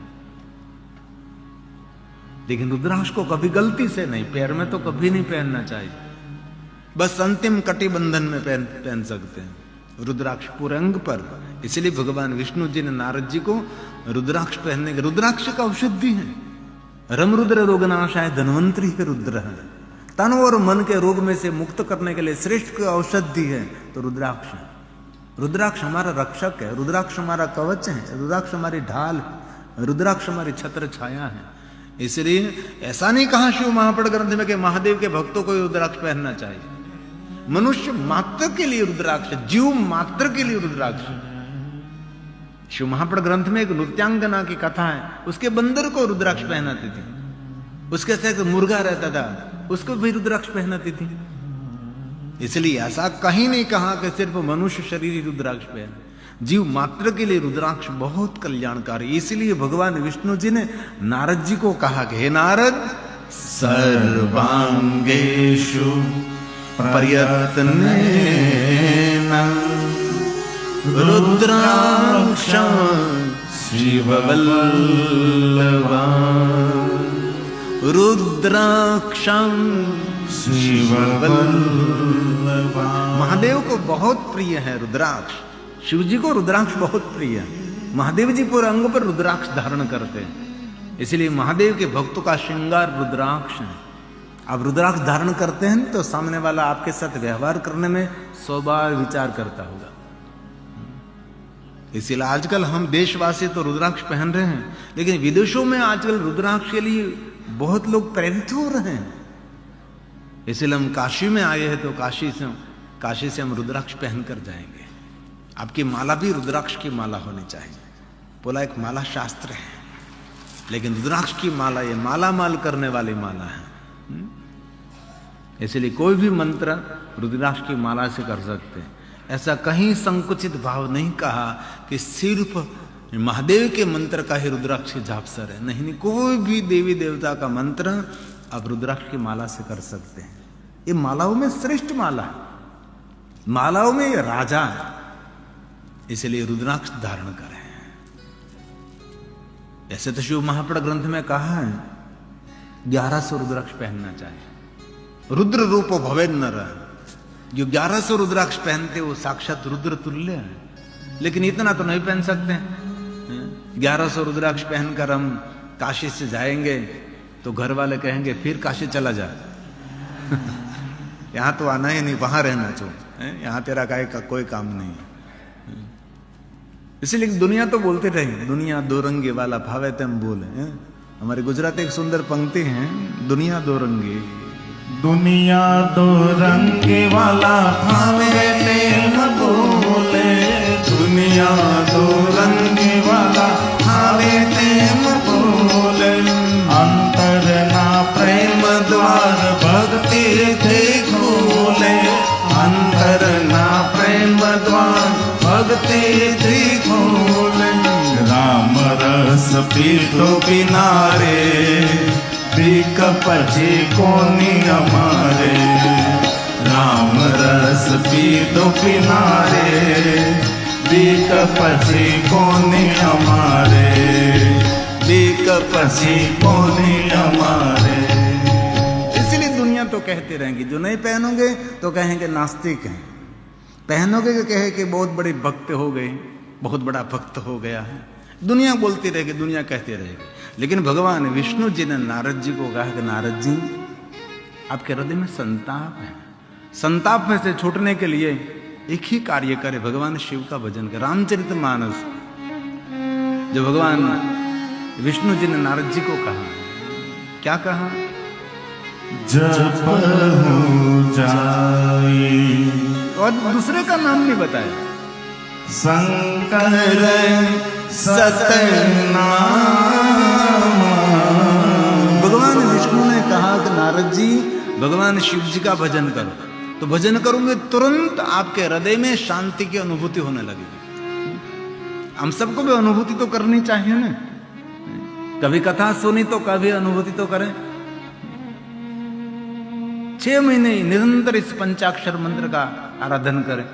लेकिन रुद्राक्ष को कभी गलती से नहीं, पैर में तो कभी नहीं पहनना चाहिए, बस अंतिम कटिबंधन में पहन सकते हैं रुद्राक्ष पूरे अंग पर। इसलिए भगवान विष्णु जी ने नारद जी को रुद्राक्ष पहनने के, रुद्राक्ष का औषधि है। रम रुद्र रोगनाशाय धन्वंतरि है रुद्र है, तन और मन के रोग में से मुक्त करने के लिए श्रेष्ठ औषधि है तो रुद्राक्ष है। रुद्राक्ष हमारा रक्षक है, रुद्राक्ष हमारा कवच है, रुद्राक्ष हमारी ढाल है, रुद्राक्ष हमारी छत्र छाया है। इसलिए ऐसा नहीं कहा शिव महापुराण ग्रंथ में कि महादेव के भक्तों को रुद्राक्ष पहनना चाहिए। मनुष्य मात्र के लिए रुद्राक्ष, जीव मात्र के लिए रुद्राक्ष। शिव महापुराण ग्रंथ में एक नृत्यांगना की कथा है, उसके बंदर को रुद्राक्ष पहनाती थी, उसके साथ एक मुर्गा रहता था उसको भी रुद्राक्ष पहनाती थी। इसलिए ऐसा कहीं नहीं कहा कि सिर्फ मनुष्य शरीर ही रुद्राक्ष पहने, जीव मात्र के लिए रुद्राक्ष बहुत कल्याणकारी। इसलिए भगवान विष्णु जी ने नारद जी को कहा कि हे नारद सर्वांगेषु प्रयत्नेन रुद्राक्षं शिववल्लभा, रुद्राक्षं शिववल्लभा। महादेव को बहुत प्रिय है रुद्राक्ष। शिव जी को रुद्राक्ष बहुत प्रिय है। महादेव जी पूरे अंग पर रुद्राक्ष धारण करते हैं, इसलिए महादेव के भक्तों का श्रृंगार रुद्राक्ष है। आप रुद्राक्ष धारण करते हैं तो सामने वाला आपके साथ व्यवहार करने में 100 बार विचार करता होगा। इसीलिए आजकल हम देशवासी तो रुद्राक्ष पहन रहे हैं, लेकिन विदेशों में आजकल रुद्राक्ष के लिए बहुत लोग प्रेरित हो रहे हैं। इसलिए हम काशी में आए हैं तो काशी से हम रुद्राक्ष पहन कर जाएंगे। आपकी माला भी रुद्राक्ष की माला होनी चाहिए। बोला एक माला शास्त्र है, लेकिन रुद्राक्ष की माला ये माला माल करने वाली माला है। इसलिए कोई भी मंत्र रुद्राक्ष की माला से कर सकते हैं। ऐसा कहीं संकुचित भाव नहीं कहा कि सिर्फ महादेव के मंत्र का ही रुद्राक्ष की जापसर है। नहीं, कोई भी देवी देवता का मंत्र आप रुद्राक्ष की माला से कर सकते हैं। ये मालाओं में श्रेष्ठ माला है, मालाओं में ये राजा है, इसलिए रुद्राक्ष धारण करें। ऐसे तो शिव महापुराण ग्रंथ में कहा है 1100 रुद्राक्ष पहनना चाहिए। रुद्र रूप भवे नर, जो 1100 रुद्राक्ष पहनते वो साक्षात रुद्र तुल्य है। लेकिन इतना तो नहीं पहन सकते। 1100 रुद्राक्ष पहनकर हम काशी से जाएंगे तो घर वाले कहेंगे फिर काशी चला जा। यहां तो आना ही नहीं, वहां रहना चाहिए, यहां तेरा कोई काम नहीं। इसलिए दुनिया तो बोलते रहे, दुनिया दो रंगी वाला भावे तेम बोले। हमारे गुजरात एक सुंदर पंक्ति है, दुनिया दो रंगी, दुनिया दो रंगी वाला भावे तेम बोले, दुनिया दो रंगी वाला भावे तेम बोले। अंतर ना प्रेम द्वार भक्ति थे खोले, अंतर ना प्रेम द्वार भक्ति थी खोले। राम रस पीतो पिनारे, बीक पछी कोनी हमारे। राम रस पीतो पिनारे, बीक पछी कोनी हमारे, बीक पछी कोनी हमारे। इसलिए दुनिया तो कहते रहेंगे, जो नहीं पहनोगे तो कहेंगे नास्तिक हैं, पहनोगे तो कहे कि बहुत बड़े भक्त हो गए, बहुत बड़ा भक्त हो गया है। दुनिया बोलती रहेगी, दुनिया कहती रहेगी। लेकिन भगवान विष्णु जी ने नारद जी को कहा कि नारद जी आपके हृदय में संताप है, संताप में से छूटने के लिए एक ही कार्य करे, भगवान शिव का भजन करे। रामचरितमानस जो भगवान विष्णु जी ने नारद जी को कहा, क्या कहा? जप हो जाए, और दूसरे का नाम नहीं बताया, शंकर सतनाम। भगवान विष्णु ने कहा कि नारद जी भगवान शिव जी का भजन करो, तो भजन करोगे तुरंत आपके हृदय में शांति की अनुभूति होने लगेगी। हम सबको भी अनुभूति तो करनी चाहिए ना, कभी कथा सुनी तो कभी अनुभूति तो करें। 6 महीने निरंतर इस पंचाक्षर मंत्र का आराधन करें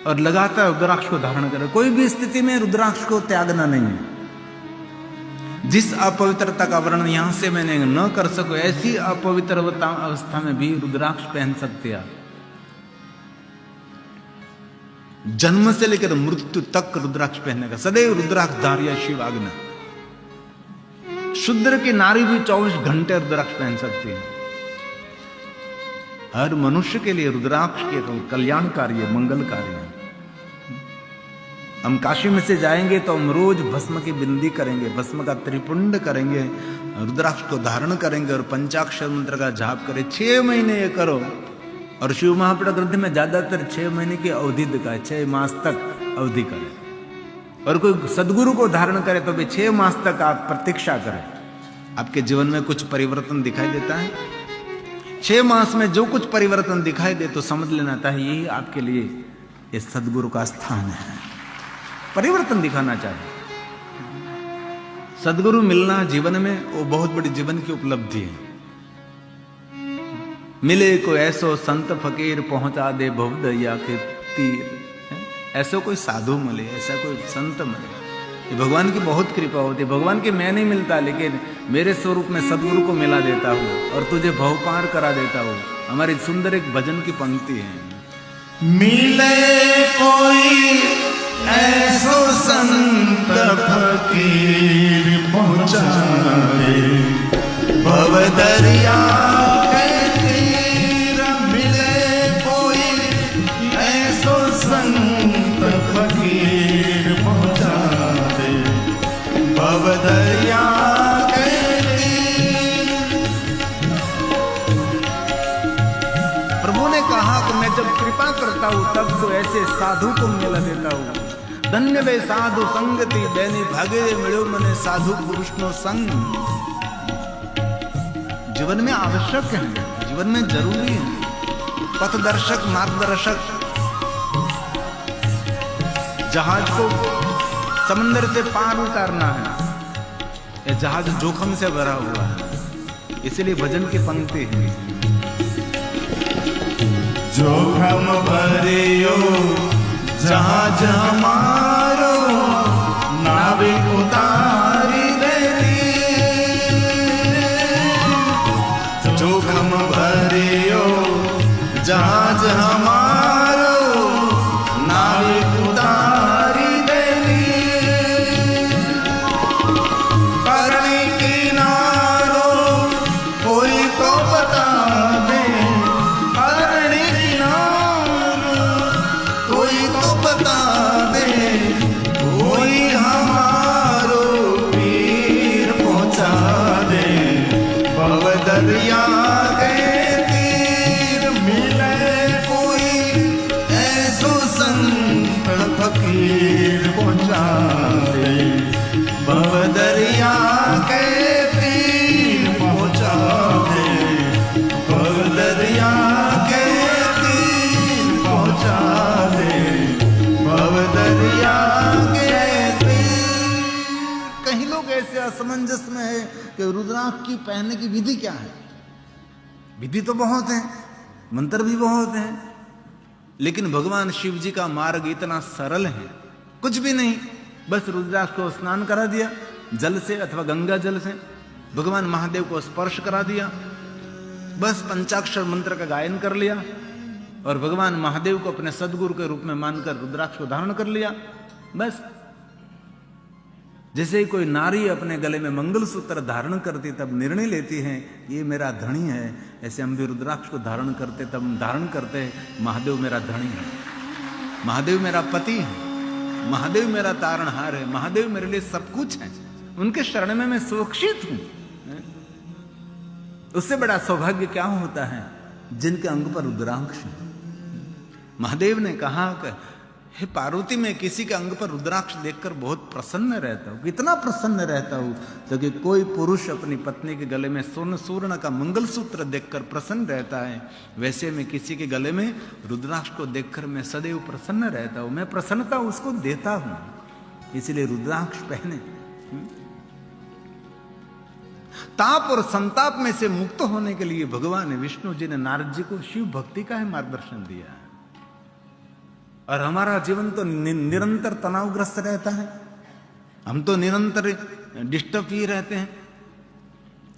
और लगातार रुद्राक्ष को धारण करें। कोई भी स्थिति में रुद्राक्ष को त्यागना नहीं है। जिस अपवित्रता का वर्णन यहां से मैंने न कर सको, ऐसी अपवित्र अवस्था में भी रुद्राक्ष पहन सकते हैं। जन्म से लेकर मृत्यु तक रुद्राक्ष पहनने का, सदैव रुद्राक्ष धार्य शिव आज्ञा। शूद्र की नारी भी 24 घंटे रुद्राक्ष पहन सकती है। हर मनुष्य के लिए रुद्राक्ष के कल्याणकारी है, मंगलकारी है। हम काशी में से जाएंगे तो हम रोज भस्म की बिंदी करेंगे, भस्म का त्रिपुंड करेंगे, रुद्राक्ष को धारण करेंगे और पंचाक्षर मंत्र का जाप करें। 6 महीने ये करो। और शिव महापुराण ग्रंथ में ज्यादातर 6 महीने की अवधि दिखाए, 6 मास तक अवधि करें। और कोई सदगुरु को धारण करे तो भी 6 मास तक आप प्रतीक्षा करें। आपके जीवन में कुछ परिवर्तन दिखाई देता है, 6 मास में जो कुछ परिवर्तन दिखाई दे तो समझ लेना चाहिए यही आपके लिए ये सदगुरु का स्थान है। परिवर्तन दिखाना चाहिए। सदगुरु मिलना जीवन में वो बहुत बड़ी जीवन की उपलब्धि है। मिले को ऐसो संत फकीर, पहुंचा दे भवदैया के तीर। ऐसा कोई साधु मिले, ऐसा कोई संत मिले, ये भगवान की बहुत कृपा होती है। भगवान की मैं नहीं मिलता, लेकिन मेरे स्वरूप में सदगुरु को मिला देता हूँ और तुझे भव पार करा देता हूँ। हमारी सुंदर एक भजन की पंक्ति है, मिले कोई ऐसो संत फकीर पहुँचाए भव दरिया के तीर। मिले कोई ऐसो संत फकीर पहुँचाए भव दरिया के तीर। प्रभु ने कहा कि मैं जब कृपा करता हूँ तब तो ऐसे साधु को मिला देता हूँ। धन्य वे साधु संगति बैनी भागे मिलो मने साधु पुरुष नो संग। जीवन में आवश्यक है, जीवन में जरूरी है, पथदर्शक मार्गदर्शक। जहाज को समंदर से पार उतारना है, यह जहाज जोखिम से भरा हुआ है, इसलिए भजन की पंक्ति है, जोखम भरियो जहाज हमारो नाविक उतारी देती। जोखम भरियो जहाज हमारो नाविक उतारी देती। करनी किनारो कोई तो बता दे, करनी किनारो कोई तो बता दे, कोई हमारो पीर पहुंचा दे भव दरिया के तीर। मिले कोई ऐसो संत फकीर पहुंचा दे भव दरिया के तीर पहुंचा दे भव दरिया के तीर पहुंचा दे भव दरिया के तीर। कहीं लोग ऐसे असमंजस में है कि रुद्राक्ष की पहनने की विधि क्या है। विधि तो बहुत है, मंत्र भी बहुत है, लेकिन भगवान शिव जी का मार्ग इतना सरल है, कुछ भी नहीं, बस रुद्राक्ष को स्नान करा दिया जल से अथवा गंगा जल से, भगवान महादेव को स्पर्श करा दिया, बस पंचाक्षर मंत्र का गायन कर लिया और भगवान महादेव को अपने सदगुरु के रूप में मानकर रुद्राक्ष को धारण कर लिया। बस जैसे ही कोई नारी अपने गले में मंगलसूत्र धारण करती तब निर्णय लेती है ये मेरा धनी है, ऐसे हम भी रुद्राक्ष को धारण करते तब धारण करते हैं महादेव मेरा धनी है, महादेव मेरा पति है, महादेव मेरा तारणहार है, महादेव मेरे लिए सब कुछ है, उनके शरण में मैं सुरक्षित हूं। उससे बड़ा सौभाग्य क्या होता है जिनके अंग पर रुद्राक्ष है। महादेव ने कहा कि हे पार्वती, मैं किसी के अंग पर रुद्राक्ष देखकर बहुत प्रसन्न रहता हूं। कितना प्रसन्न रहता हूं तो कि कोई पुरुष अपनी पत्नी के गले में स्वर्ण का मंगलसूत्र देखकर प्रसन्न रहता है, वैसे मैं किसी के गले में रुद्राक्ष को देखकर मैं सदैव प्रसन्न रहता हूं। मैं प्रसन्नता उसको देता हूं, इसलिए रुद्राक्ष पहने। ताप और संताप में से मुक्त होने के लिए भगवान विष्णु जी ने नारद जी को शिव भक्ति का ही मार्गदर्शन दिया है। और हमारा जीवन तो निरंतर तनावग्रस्त रहता है, हम तो निरंतर डिस्टर्ब ही रहते हैं।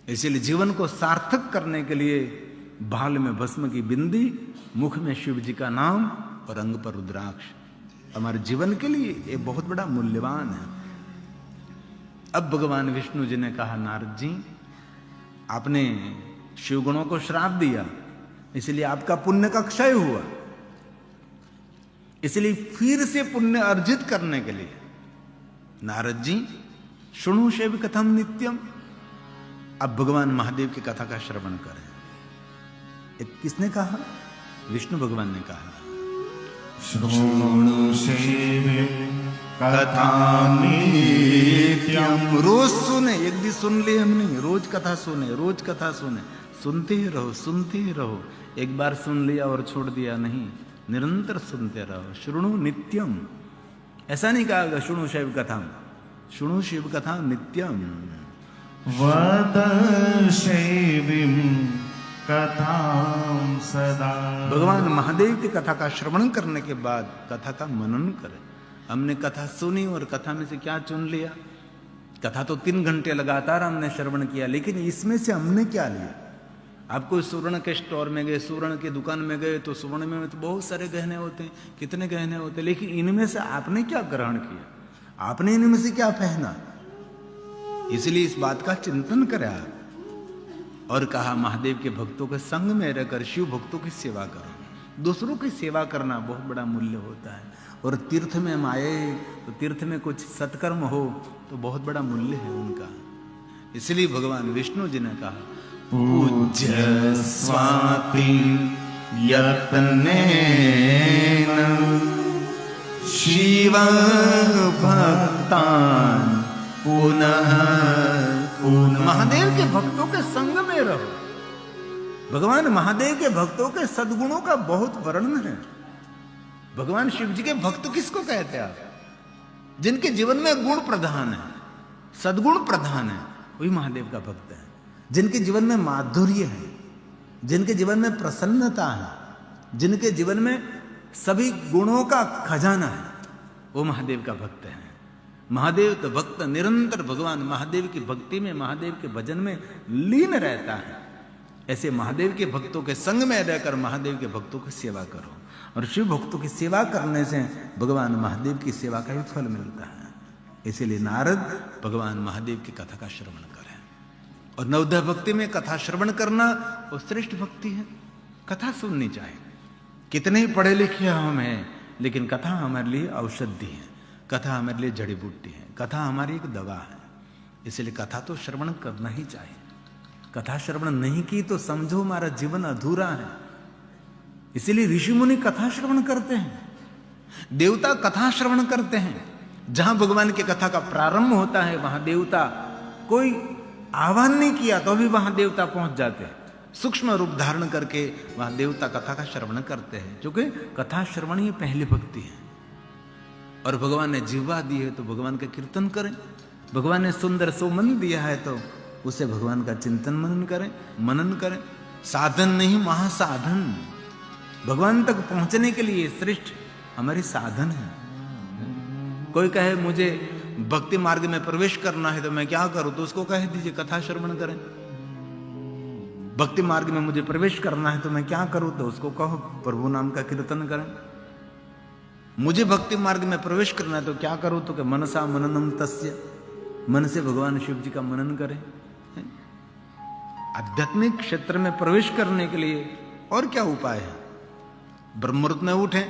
इसीलिए जीवन को सार्थक करने के लिए बाल में भस्म की बिंदी, मुख में शिव जी का नाम और अंग पर रुद्राक्ष हमारे जीवन के लिए ये बहुत बड़ा मूल्यवान है। अब भगवान विष्णु जी ने कहा, नारद जी आपने शिव गुणों को श्राप दिया, इसलिए आपका पुण्य का क्षय हुआ, इसलिए फिर से पुण्य अर्जित करने के लिए नारद जी शुणु शिव कथम नित्यम, अब भगवान महादेव की कथा का श्रवण करें। किसने कहा? विष्णु भगवान ने कहा, शुणु शिव कथाम नित्यम। रोज सुने, एक भी सुन लिए हम नहीं, रोज कथा सुने, रोज कथा सुने, सुनते ही रहो, सुनते ही रहो। एक बार सुन लिया और छोड़ दिया नहीं, निरंतर सुनते रहो। शुणु नित्यम, ऐसा नहीं कहा शुणु शिव कथा, शुणु शिव कथा नित्यम। वद शिवीं कथां सदा। भगवान महादेव की कथा का श्रवण करने के बाद कथा का मनन करें। हमने कथा सुनी और कथा में से क्या चुन लिया? कथा तो 3 घंटे लगातार हमने श्रवण किया, लेकिन इसमें से हमने क्या लिया? आप कोई सुवर्ण के स्टोर में गए, सुवर्ण की दुकान में गए, तो सुवर्ण में तो बहुत सारे गहने होते हैं, कितने गहने होते हैं, लेकिन इनमें से आपने क्या ग्रहण किया? आपने इनमें से क्या पहना? इसलिए इस बात का चिंतन करें आप। और कहा महादेव के भक्तों के संग में रहकर शिव भक्तों की सेवा करो। दूसरों की सेवा करना बहुत बड़ा मूल्य होता है। और तीर्थ में हम आए तो तीर्थ में कुछ सत्कर्म हो तो बहुत बड़ा मूल्य है उनका। इसलिए भगवान विष्णु जी ने कहा पूज्य स्वाति यत्नेन शिव भक्तान पुनः पुनः। महादेव के भक्तों के संग में रहो। भगवान महादेव के भक्तों के सद्गुणों का बहुत वर्णन है। भगवान शिव जी के भक्त किसको कहते हैं आप? जिनके जीवन में गुण प्रधान है, सद्गुण प्रधान है, वही महादेव का भक्त है। जिनके जीवन में माधुर्य है, जिनके जीवन में प्रसन्नता है, जिनके जीवन में सभी गुणों का खजाना है, वो महादेव का भक्त है। महादेव तो भक्त निरंतर भगवान महादेव की भक्ति में, महादेव के भजन में लीन रहता है। ऐसे महादेव के भक्तों के संग में रहकर महादेव के भक्तों की सेवा करो। और शिव भक्तों की सेवा करने से भगवान महादेव की सेवा का भी फल मिलता है। इसीलिए नारद भगवान महादेव की कथा का श्रवण करें। और नवोदय भक्ति में कथा श्रवण करना वो श्रेष्ठ भक्ति है। कथा सुननी चाहिए। कितने ही पढ़े लिखे हम हैं, लेकिन कथा हमारे लिए औषधि है, कथा हमारे लिए जड़ी बूटी है, कथा हमारी एक दवा है। इसलिए कथा तो श्रवण करना ही चाहिए। कथा श्रवण नहीं की तो समझो हमारा जीवन अधूरा है। इसीलिए ऋषि मुनि कथा श्रवण करते हैं, देवता कथा श्रवण करते हैं। जहां भगवान की कथा का प्रारंभ होता है वहां देवता, कोई आह्वान नहीं किया तो भी वहां देवता पहुंच जाते हैं। सूक्ष्म रूप धारण करके वहां देवता कथा का श्रवण करते हैं, क्योंकि कथा श्रवण ही पहली भक्ति है। और भगवान ने जिह्वा दी है तो भगवान का कीर्तन करें। भगवान ने सुंदर सुमन दिया है तो उसे भगवान का चिंतन मनन करें। साधन नहीं महासाधन। भगवान तक पहुंचने के लिए श्रेष्ठ हमारी साधन है। कोई कहे मुझे भक्ति मार्ग में प्रवेश करना है तो मैं क्या करूं, तो उसको कह दीजिए कथा श्रवण करें। भक्ति मार्ग में मुझे प्रवेश करना है तो मैं क्या करूं, तो उसको कहो प्रभु नाम का कीर्तन करें। मुझे भक्ति मार्ग में प्रवेश करना है तो क्या करूं, तो कि मनसा मननम तस्य, मन से भगवान शिव जी का मनन करें। आध्यात्मिक क्षेत्र में प्रवेश करने के लिए और क्या उपाय है? ब्रह्ममुहूर्त में उठें,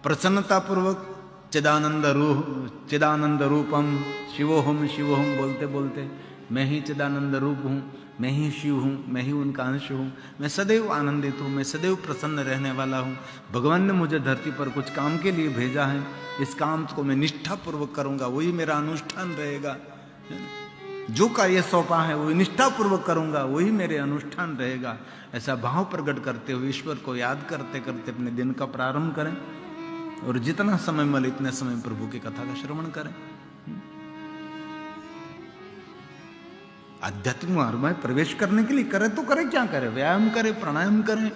प्रसन्नता पूर्वक चिदानंद रूपम शिवोहम शिवोहम बोलते बोलते मैं ही चिदानंद रूप हूँ, मैं ही शिव हूँ, मैं ही उनका अंश हूँ, मैं सदैव आनंदित हूँ, मैं सदैव प्रसन्न रहने वाला हूँ। भगवान ने मुझे धरती पर कुछ काम के लिए भेजा है, इस काम को मैं निष्ठापूर्वक करूँगा, वही मेरा अनुष्ठान रहेगा। जो कार्य सौंपा है वही निष्ठापूर्वक करूँगा, वही मेरे अनुष्ठान रहेगा। ऐसा भाव प्रकट करते हुए ईश्वर को याद करते करते अपने दिन का प्रारंभ करें। और जितना समय मिले इतने समय प्रभु की कथा का श्रवण करें। आध्यात्मिक मार्ग में प्रवेश करने के लिए करें तो करें, क्या करें? व्यायाम करें, प्राणायाम करें,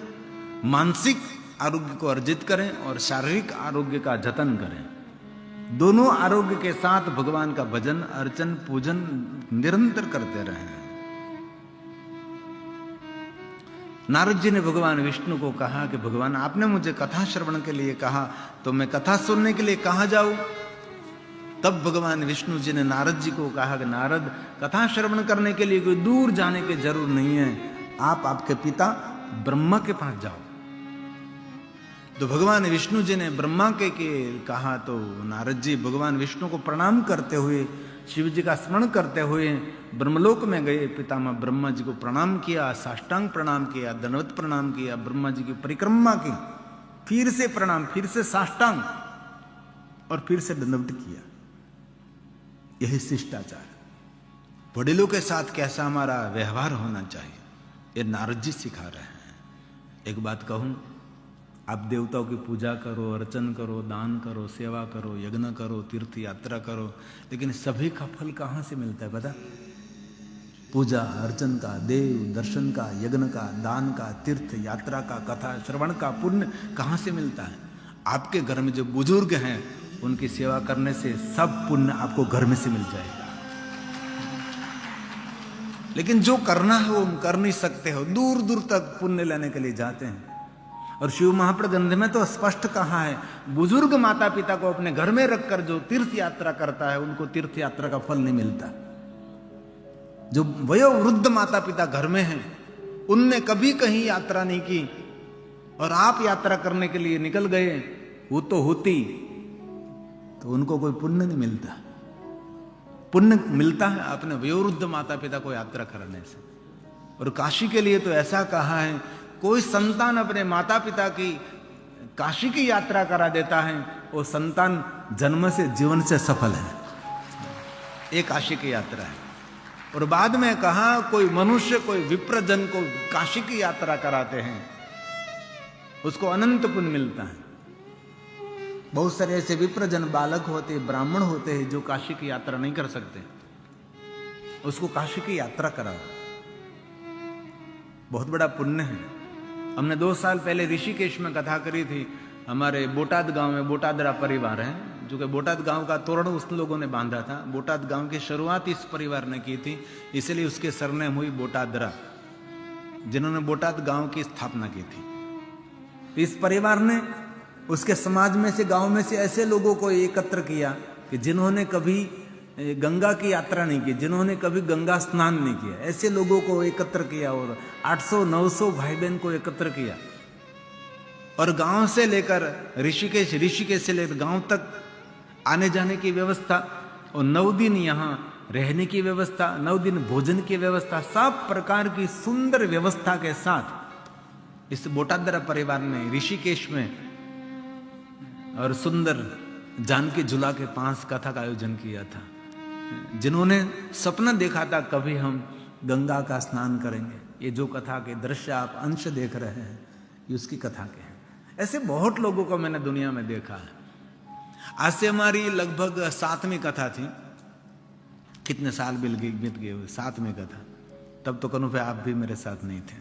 मानसिक आरोग्य को अर्जित करें और शारीरिक आरोग्य का जतन करें। दोनों आरोग्य के साथ भगवान का भजन अर्चन पूजन निरंतर करते रहें। नारद जी ने भगवान विष्णु को कहा कि भगवान आपने मुझे कथा श्रवण के लिए कहा, तो मैं कथा सुनने के लिए कहाँ जाऊं? तब भगवान विष्णु जी ने नारद जी को कहा कि नारद, कथा श्रवण करने के लिए कोई दूर जाने की जरूर नहीं है, आप आपके पिता ब्रह्मा के पास जाओ। तो भगवान विष्णु जी ने ब्रह्मा के कहा, तो नारद जी भगवान विष्णु को प्रणाम करते हुए, शिव जी का स्मरण करते हुए ब्रह्मलोक में गए। पितामह ब्रह्मा जी को प्रणाम किया, साष्टांग प्रणाम किया, दंडवत प्रणाम किया, ब्रह्मा जी की परिक्रमा की, फिर से प्रणाम, फिर से साष्टांग और फिर से दंडवत किया। यही शिष्टाचार, वडिलों के साथ कैसा हमारा व्यवहार होना चाहिए, ये नारद जी सिखा रहे हैं। एक बात कहूं, आप देवताओं की पूजा करो, अर्चन करो, दान करो, सेवा करो, यज्ञ करो, तीर्थ यात्रा करो, लेकिन सभी का फल कहाँ से मिलता है पता? पूजा अर्चन का, देव दर्शन का, यज्ञ का, दान का, तीर्थ यात्रा का, कथा श्रवण का पुण्य कहाँ से मिलता है? आपके घर में जो बुजुर्ग हैं उनकी सेवा करने से सब पुण्य आपको घर में से मिल जाएगा। लेकिन जो करना है वो कर नहीं सकते हो, दूर दूर तक पुण्य लेने के लिए जाते हैं। और शिव महापुराण ग्रंथ में तो स्पष्ट कहा है, बुजुर्ग माता पिता को अपने घर में रखकर जो तीर्थ यात्रा करता है उनको तीर्थ यात्रा का फल नहीं मिलता। जो वयोवृद्ध माता पिता घर में हैं उनने कभी कहीं यात्रा नहीं की और आप यात्रा करने के लिए निकल गए, वो तो होती तो उनको कोई पुण्य नहीं मिलता। पुण्य मिलता है अपने वयोवृद्ध माता पिता को यात्रा करने से। और काशी के लिए तो ऐसा कहा है, कोई संतान अपने माता पिता की काशी की यात्रा करा देता है, वो संतान जन्म से जीवन से सफल है। ये काशी की यात्रा है। और बाद में कहा, कोई मनुष्य कोई विप्रजन को काशी की यात्रा कराते हैं, उसको अनंत पुण्य मिलता है। बहुत सारे ऐसे विप्रजन बालक होते, ब्राह्मण होते हैं जो काशी की यात्रा नहीं कर सकते, उसको काशी की यात्रा कराओ, बहुत बड़ा पुण्य है। हमने 2 साल पहले ऋषिकेश में कथा करी थी। हमारे बोटाद गांव में बोटादरा परिवार है, जो कि बोटाद गांव का तोरण उस लोगों ने बांधा था। बोटाद गांव की शुरुआत इस परिवार ने की थी, इसलिए उसके सरनेम हुई बोटादरा, जिन्होंने बोटाद गांव की स्थापना की थी। इस परिवार ने उसके समाज में से, गांव में से ऐसे लोगों को एकत्र किया कि जिन्होंने कभी गंगा की यात्रा नहीं की, जिन्होंने कभी गंगा स्नान नहीं किया, ऐसे लोगों को एकत्र किया और 800-900 भाई बहन को एकत्र किया। और गांव से लेकर ऋषिकेश, ऋषिकेश से लेकर गांव तक आने जाने की व्यवस्था और 9 दिन यहाँ रहने की व्यवस्था, 9 दिन भोजन की व्यवस्था, सब प्रकार की सुंदर व्यवस्था के साथ इस बोटादरा परिवार ने ऋषिकेश में और सुंदर जानकी झूला के पास कथा का आयोजन किया था। जिन्होंने सपना देखा था कभी हम गंगा का स्नान करेंगे, ये जो कथा के दृश्य आप अंश देख रहे हैं ये उसकी कथा के हैं। ऐसे बहुत लोगों को मैंने दुनिया में देखा है। आज से हमारी लगभग 7वीं कथा थी। कितने साल बीत गए हुए, 7वीं कथा। तब तो कनु भाई आप भी मेरे साथ नहीं थे।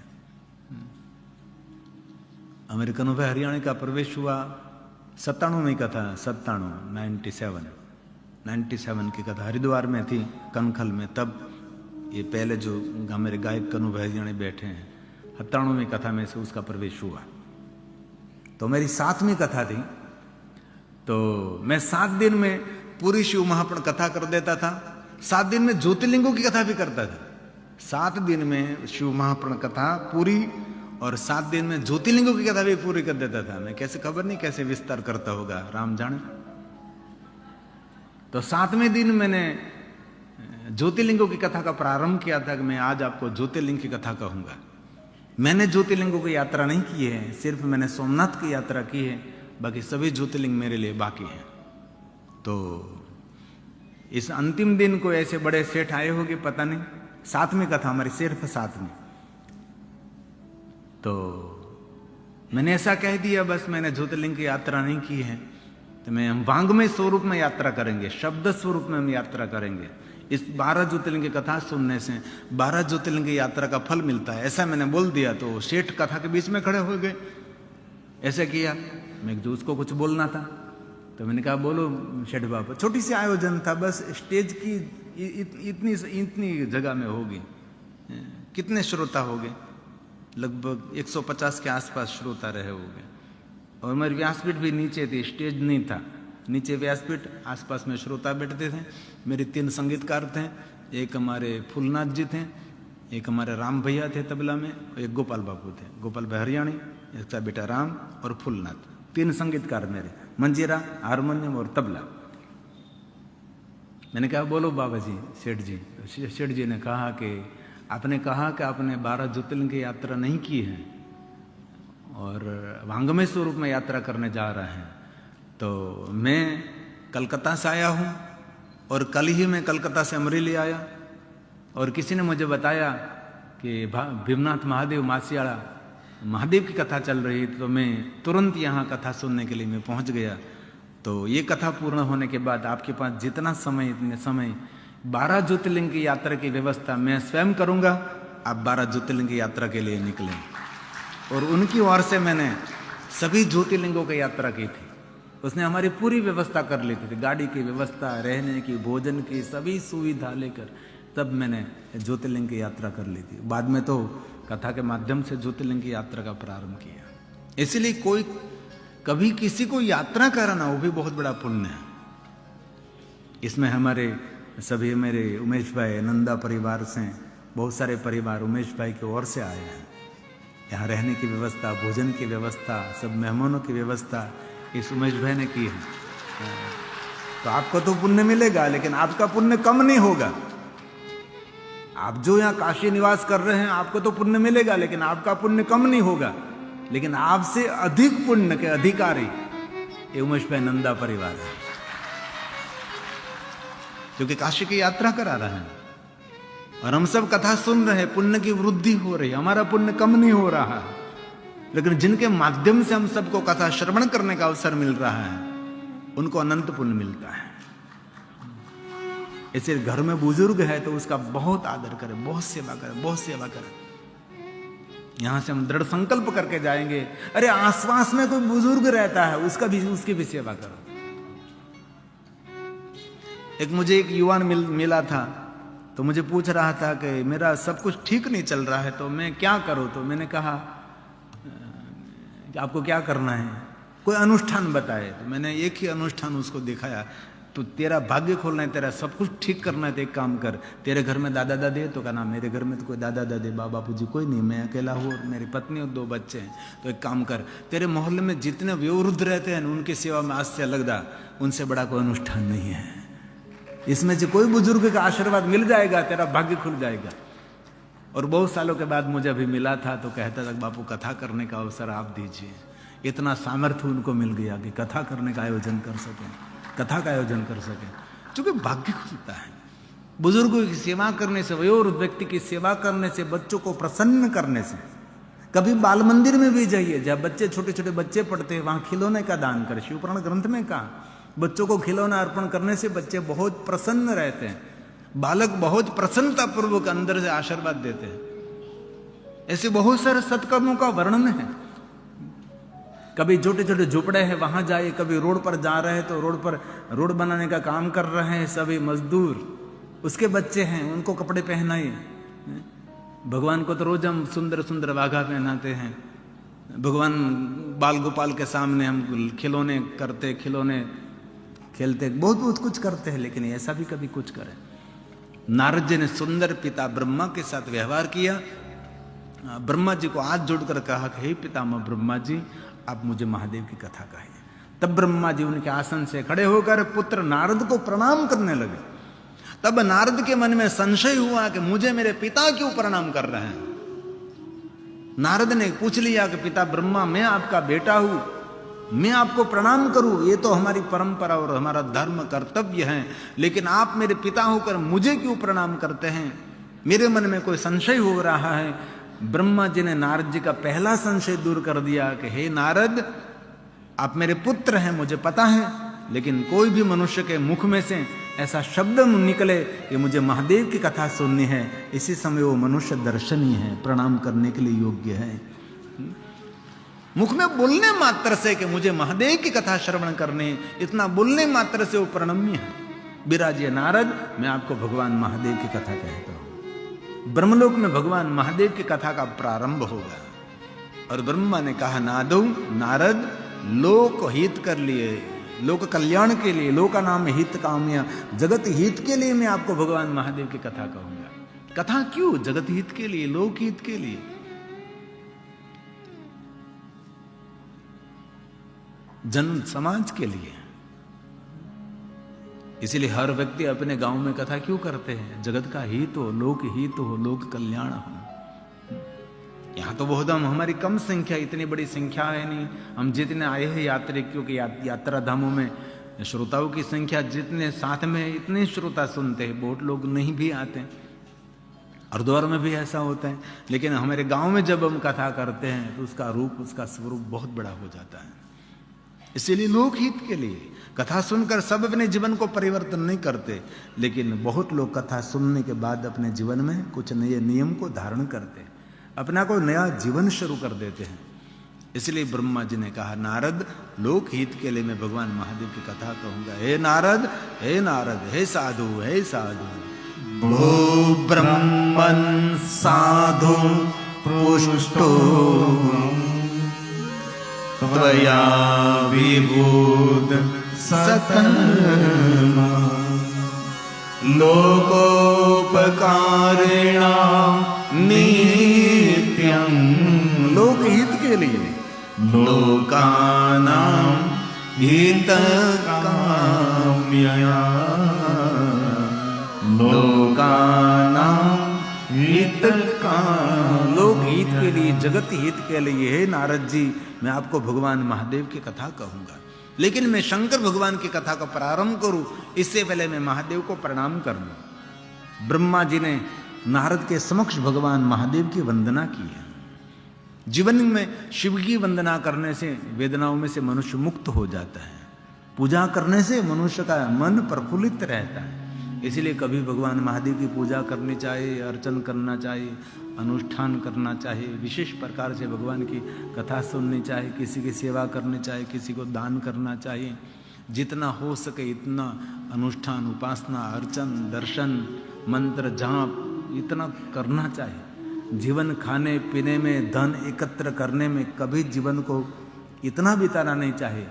हमारे कनु भाई हरियाणा का प्रवेश हुआ 97वीं कथा, 97 की कथा हरिद्वार में थी, कनखल में। तब ये पहले जो मेरे गायक कनु भाई हरियाणा बैठे हैं, 97वीं कथा में से उसका प्रवेश हुआ। तो मेरी 7वीं कथा थी। तो मैं 7 दिन में पूरी शिव महापुराण कथा कर देता था। 7 दिन में ज्योतिर्लिंगों की कथा भी करता था। 7 दिन में शिव महापुराण कथा पूरी और 7 दिन में ज्योतिर्लिंगों की कथा भी पूरी कर देता था। मैं कैसे, खबर नहीं कैसे विस्तार करता होगा, राम जाने। तो 7वें दिन मैंने ज्योतिर्लिंगों की कथा का प्रारंभ किया था कि मैं आज आपको ज्योतिर्लिंग की कथा कहूंगा। मैंने ज्योतिर्लिंगों की यात्रा नहीं की है, सिर्फ मैंने सोमनाथ की यात्रा की है, बाकी सभी ज्योतिर्लिंग मेरे लिए बाकी हैं। तो इस अंतिम दिन को ऐसे बड़े सेठ आए होंगे पता नहीं। 7वीं कथा हमारी सिर्फ 7वीं। तो मैंने ऐसा कह दिया, बस मैंने ज्योतिर्लिंग की यात्रा नहीं की है, तो मैं हम वांग्मय स्वरूप में यात्रा करेंगे, शब्द स्वरूप में हम यात्रा करेंगे। इस 12 ज्योतिर्लिंग की कथा सुनने से 12 ज्योतिर्लिंग की यात्रा का फल मिलता है, ऐसा मैंने बोल दिया। तो सेठ कथा के बीच में खड़े हो गए। ऐसे किया, मैं जो उसको कुछ बोलना था तो मैंने कहा बोलो सेठ बाबा। छोटी सी आयोजन था, बस स्टेज की इतनी जगह में होगी। कितने श्रोता हो गए? लगभग 150 के आसपास श्रोता रहे होंगे। और मेरी व्यासपीठ भी नीचे थी, स्टेज नहीं था, नीचे व्यासपीठ, आसपास में श्रोता बैठते थे। मेरे 3 संगीतकार थे, एक हमारे फूलनाथ जी थे, एक हमारे राम भैया थे तबला में, एक गोपाल बाबू थे, गोपाल भाई हरियाणी, इसका बेटा राम और फूलनाथ। 3 संगीतकार मेरे, मंजीरा, हारमोनियम और तबला। मैंने कहा बोलो बाबा जी, सेठ जी। तो सेठ जी ने कहा कि आपने 12 ज्योतिर्लिंग की यात्रा नहीं की है और वांग्मय स्वरूप में यात्रा करने जा रहे हैं। तो मैं कलकत्ता से आया हूँ और कल ही मैं कलकत्ता से अमरेली आया और किसी ने मुझे बताया कि भीमनाथ महादेव मासियाड़ा महादेव की कथा चल रही थी। तो मैं तुरंत यहाँ कथा सुनने के लिए मैं पहुँच गया। तो ये कथा पूर्ण होने के बाद आपके पास जितना समय, इतने समय 12 ज्योतिर्लिंग की यात्रा की व्यवस्था मैं स्वयं करूंगा, आप 12 ज्योतिर्लिंग की यात्रा के लिए निकलें। और उनकी ओर से मैंने सभी ज्योतिर्लिंगों की यात्रा की थी। उसने हमारी पूरी व्यवस्था कर ली थी, गाड़ी की व्यवस्था, रहने की, भोजन की, सभी सुविधा लेकर तब मैंने ज्योतिर्लिंग की यात्रा कर ली थी। बाद में तो कथा के माध्यम से ज्योतिर्लिंग की यात्रा का प्रारंभ किया। इसलिए कोई कभी किसी को यात्रा कराना वो भी बहुत बड़ा पुण्य है। इसमें हमारे सभी, मेरे उमेश भाई नंदा परिवार से बहुत सारे परिवार उमेश भाई की ओर से आए हैं। यहाँ रहने की व्यवस्था, भोजन की व्यवस्था, सब मेहमानों की व्यवस्था इस उमेश भाई ने की है। तो आपको तो पुण्य मिलेगा, लेकिन आपका पुण्य कम नहीं होगा। आप जो यहाँ काशी निवास कर रहे हैं आपको तो पुण्य मिलेगा, लेकिन आपका पुण्य कम नहीं होगा। लेकिन आपसे अधिक पुण्य के अधिकारी ये उमेश भाई नंदा परिवार है, क्योंकि काशी की यात्रा करा रहे हैं और हम सब कथा सुन रहे हैं। पुण्य की वृद्धि हो रही है, हमारा पुण्य कम नहीं हो रहा है। लेकिन जिनके माध्यम से हम सबको कथा श्रवण करने का अवसर मिल रहा है उनको अनंत पुण्य मिलता है। इसलिए घर में बुजुर्ग है तो उसका बहुत आदर करें, बहुत सेवा करें, बहुत सेवा करें। यहां से हम दृढ़ संकल्प करके जाएंगे, अरे आसपास में कोई बुजुर्ग रहता है उसकी भी सेवा करो। मुझे एक युवा मिला था तो मुझे पूछ रहा था कि मेरा सब कुछ ठीक नहीं चल रहा है तो मैं क्या करूं। तो मैंने कहा कि आपको क्या करना है, कोई अनुष्ठान बताए। तो मैंने एक ही अनुष्ठान उसको दिखाया, तो तेरा भाग्य खोलना है, तेरा सब कुछ ठीक करना है तो एक काम कर, तेरे घर में दादा दादी है? तो कहा ना, मेरे घर में तो कोई दादा दादी बापू जी कोई नहीं, मैं अकेला हूँ और मेरी पत्नी और 2 बच्चे हैं। तो एक काम कर, तेरे मोहल्ले में जितने वयोवृद्ध रहते हैं उनकी सेवा में आज से लग जा, उनसे बड़ा कोई अनुष्ठान नहीं है। इसमें से कोई बुजुर्ग का आशीर्वाद मिल जाएगा, तेरा भाग्य खुल जाएगा। और बहुत सालों के बाद मुझे अभी मिला था तो कहता था बापू कथा करने का अवसर आप दीजिए। इतना सामर्थ्य उनको मिल गया कि कथा करने का आयोजन कर सकें, कथा का आयोजन कर सकें, क्योंकि भाग्य खुलता है। बुजुर्गों की सेवा करने से, वयोवृद्ध व्यक्ति की सेवा करने से, बच्चों को प्रसन्न करने से। कभी बाल मंदिर में भी जाइए, जब बच्चे छोटे छोटे बच्चे पढ़ते हैं वहां खिलौने का दान कर। शिवपुराण ग्रंथ में कहा बच्चों को खिलौना अर्पण करने से बच्चे बहुत प्रसन्न रहते हैं, बालक बहुत प्रसन्नता पूर्वक अंदर से आशीर्वाद देते हैं। ऐसे बहुत सारे सत्कर्मों का वर्णन है। कभी छोटे छोटे झोपड़े हैं वहां जाइए, कभी रोड पर जा रहे हैं तो रोड पर रोड बनाने का काम कर रहे हैं सभी मजदूर, उसके बच्चे हैं, उनको कपड़े पहनाइए। भगवान को तो रोज हम सुंदर सुंदर वाघा पहनाते हैं, भगवान बाल गोपाल के सामने हम खिलौने करते, खिलौने खेलते, बहुत बहुत कुछ करते हैं, लेकिन ऐसा भी कभी कुछ करें। नारद जी ने सुंदर पिता ब्रह्मा के साथ व्यवहार किया। ब्रह्मा जी को हाथ जोड़कर कहा कि हे पितामह ब्रह्मा जी, आप मुझे महादेव की कथा कहिए। तब ब्रह्मा जी उनके आसन से खड़े होकर पुत्र नारद को प्रणाम करने लगे। तब नारद के मन में संशय हुआ कि मुझे मेरे पिता क्यों प्रणाम कर रहे हैं। नारद ने पूछ लिया कि पिता ब्रह्मा, मैं आपका बेटा हूं, मैं आपको प्रणाम करूं, ये तो हमारी परंपरा और हमारा धर्म कर्तव्य है, लेकिन आप मेरे पिता होकर मुझे क्यों प्रणाम करते हैं? मेरे मन में कोई संशय हो रहा है। ब्रह्मा जी ने नारद जी का पहला संशय दूर कर दिया कि हे नारद, आप मेरे पुत्र हैं, मुझे पता है, लेकिन कोई भी मनुष्य के मुख में से ऐसा शब्द निकले कि मुझे महादेव की कथा सुननी है, इसी समय वो मनुष्य दर्शनीय है, प्रणाम करने के लिए योग्य है। मुख में बोलने मात्र से कि मुझे महादेव की कथा श्रवण करनी, इतना बोलने मात्र से वो प्रणम्य है। विराजिए नारद, मैं आपको भगवान महादेव की कथा कहता हूं। ब्रह्मलोक में भगवान महादेव की कथा का प्रारंभ होगा। और ब्रह्मा ने कहा, नारद, लोक हित कर लिए, लोक कल्याण के लिए, लोका नाम हित काम्या, जगत हित के लिए मैं आपको भगवान महादेव की कथा कहूंगा। कथा क्यों? जगत हित के लिए, लोक हित के लिए, जन समाज के लिए। इसीलिए हर व्यक्ति अपने गांव में कथा क्यों करते हैं? जगत का हित हो, लोक हित हो, लोक कल्याण हो। यहां तो बहुत हमारी कम संख्या, इतनी बड़ी संख्या है नहीं। हम जितने आए हैं यात्री, क्योंकि यात्रा धामों में श्रोताओं की संख्या जितने साथ में इतने श्रोता सुनते हैं, बहुत लोग नहीं भी आते। हरिद्वार में भी ऐसा होता है, लेकिन हमारे गांव में जब हम कथा करते हैं तो उसका रूप, उसका स्वरूप बहुत बड़ा हो जाता है। इसीलिए लोकहित के लिए कथा सुनकर सब अपने जीवन को परिवर्तन नहीं करते, लेकिन बहुत लोग कथा सुनने के बाद अपने जीवन में कुछ नए नियम को धारण करते, अपना कोई नया जीवन शुरू कर देते हैं। इसलिए ब्रह्मा जी ने कहा, नारद लोकहित के लिए मैं भगवान महादेव की कथा कहूंगा। हे नारद, हे नारद, हे साधु, हे साधु। भो ब्रह्मन् साधु पुष्टो त्वया विबुध सतर्मा लोकोपकारिणां नित्यं। लोकहित के लिए, लोकानां हितकाम्या, लोकानां लोकहित के लिए, जगत हित के लिए। हे नारद जी, मैं आपको भगवान महादेव की कथा कहूंगा, लेकिन मैं शंकर भगवान की कथा का प्रारंभ करूं इससे पहले मैं महादेव को प्रणाम कर लूं। ब्रह्मा जी ने नारद के समक्ष भगवान महादेव की वंदना की है। जीवन में शिव की वंदना करने से वेदनाओं में से मनुष्य मुक्त हो जाता है। पूजा करने से मनुष्य का मन प्रफुल्लित रहता है। इसलिए कभी भगवान महादेव की पूजा करनी चाहिए, अर्चन करना चाहिए, अनुष्ठान करना चाहिए, विशेष प्रकार से भगवान की कथा सुननी चाहिए, किसी की सेवा करनी चाहिए, किसी को दान करना चाहिए। जितना हो सके इतना अनुष्ठान, उपासना, अर्चन, दर्शन, मंत्र, जाप इतना करना चाहिए। जीवन खाने पीने में, धन एकत्र करने में कभी जीवन को इतना बिताना नहीं चाहिए,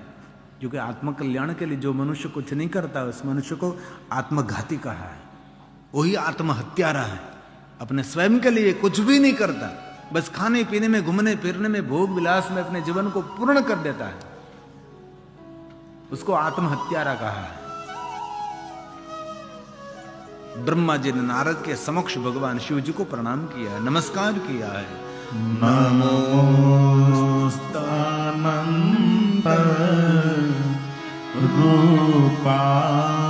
क्योंकि आत्मकल्याण के लिए जो मनुष्य कुछ नहीं करता उस मनुष्य को आत्मघाती कहा है। वही आत्महत्यारा है। अपने स्वयं के लिए कुछ भी नहीं करता, बस खाने पीने में, घूमने फिरने में, भोग विलास में अपने जीवन को पूर्ण कर देता है, उसको आत्महत्यारा कहा है। ब्रह्मा जी ने नारद के समक्ष भगवान शिव जी को प्रणाम किया है, नमस्कार किया है। नमोस्तनंत रूपाय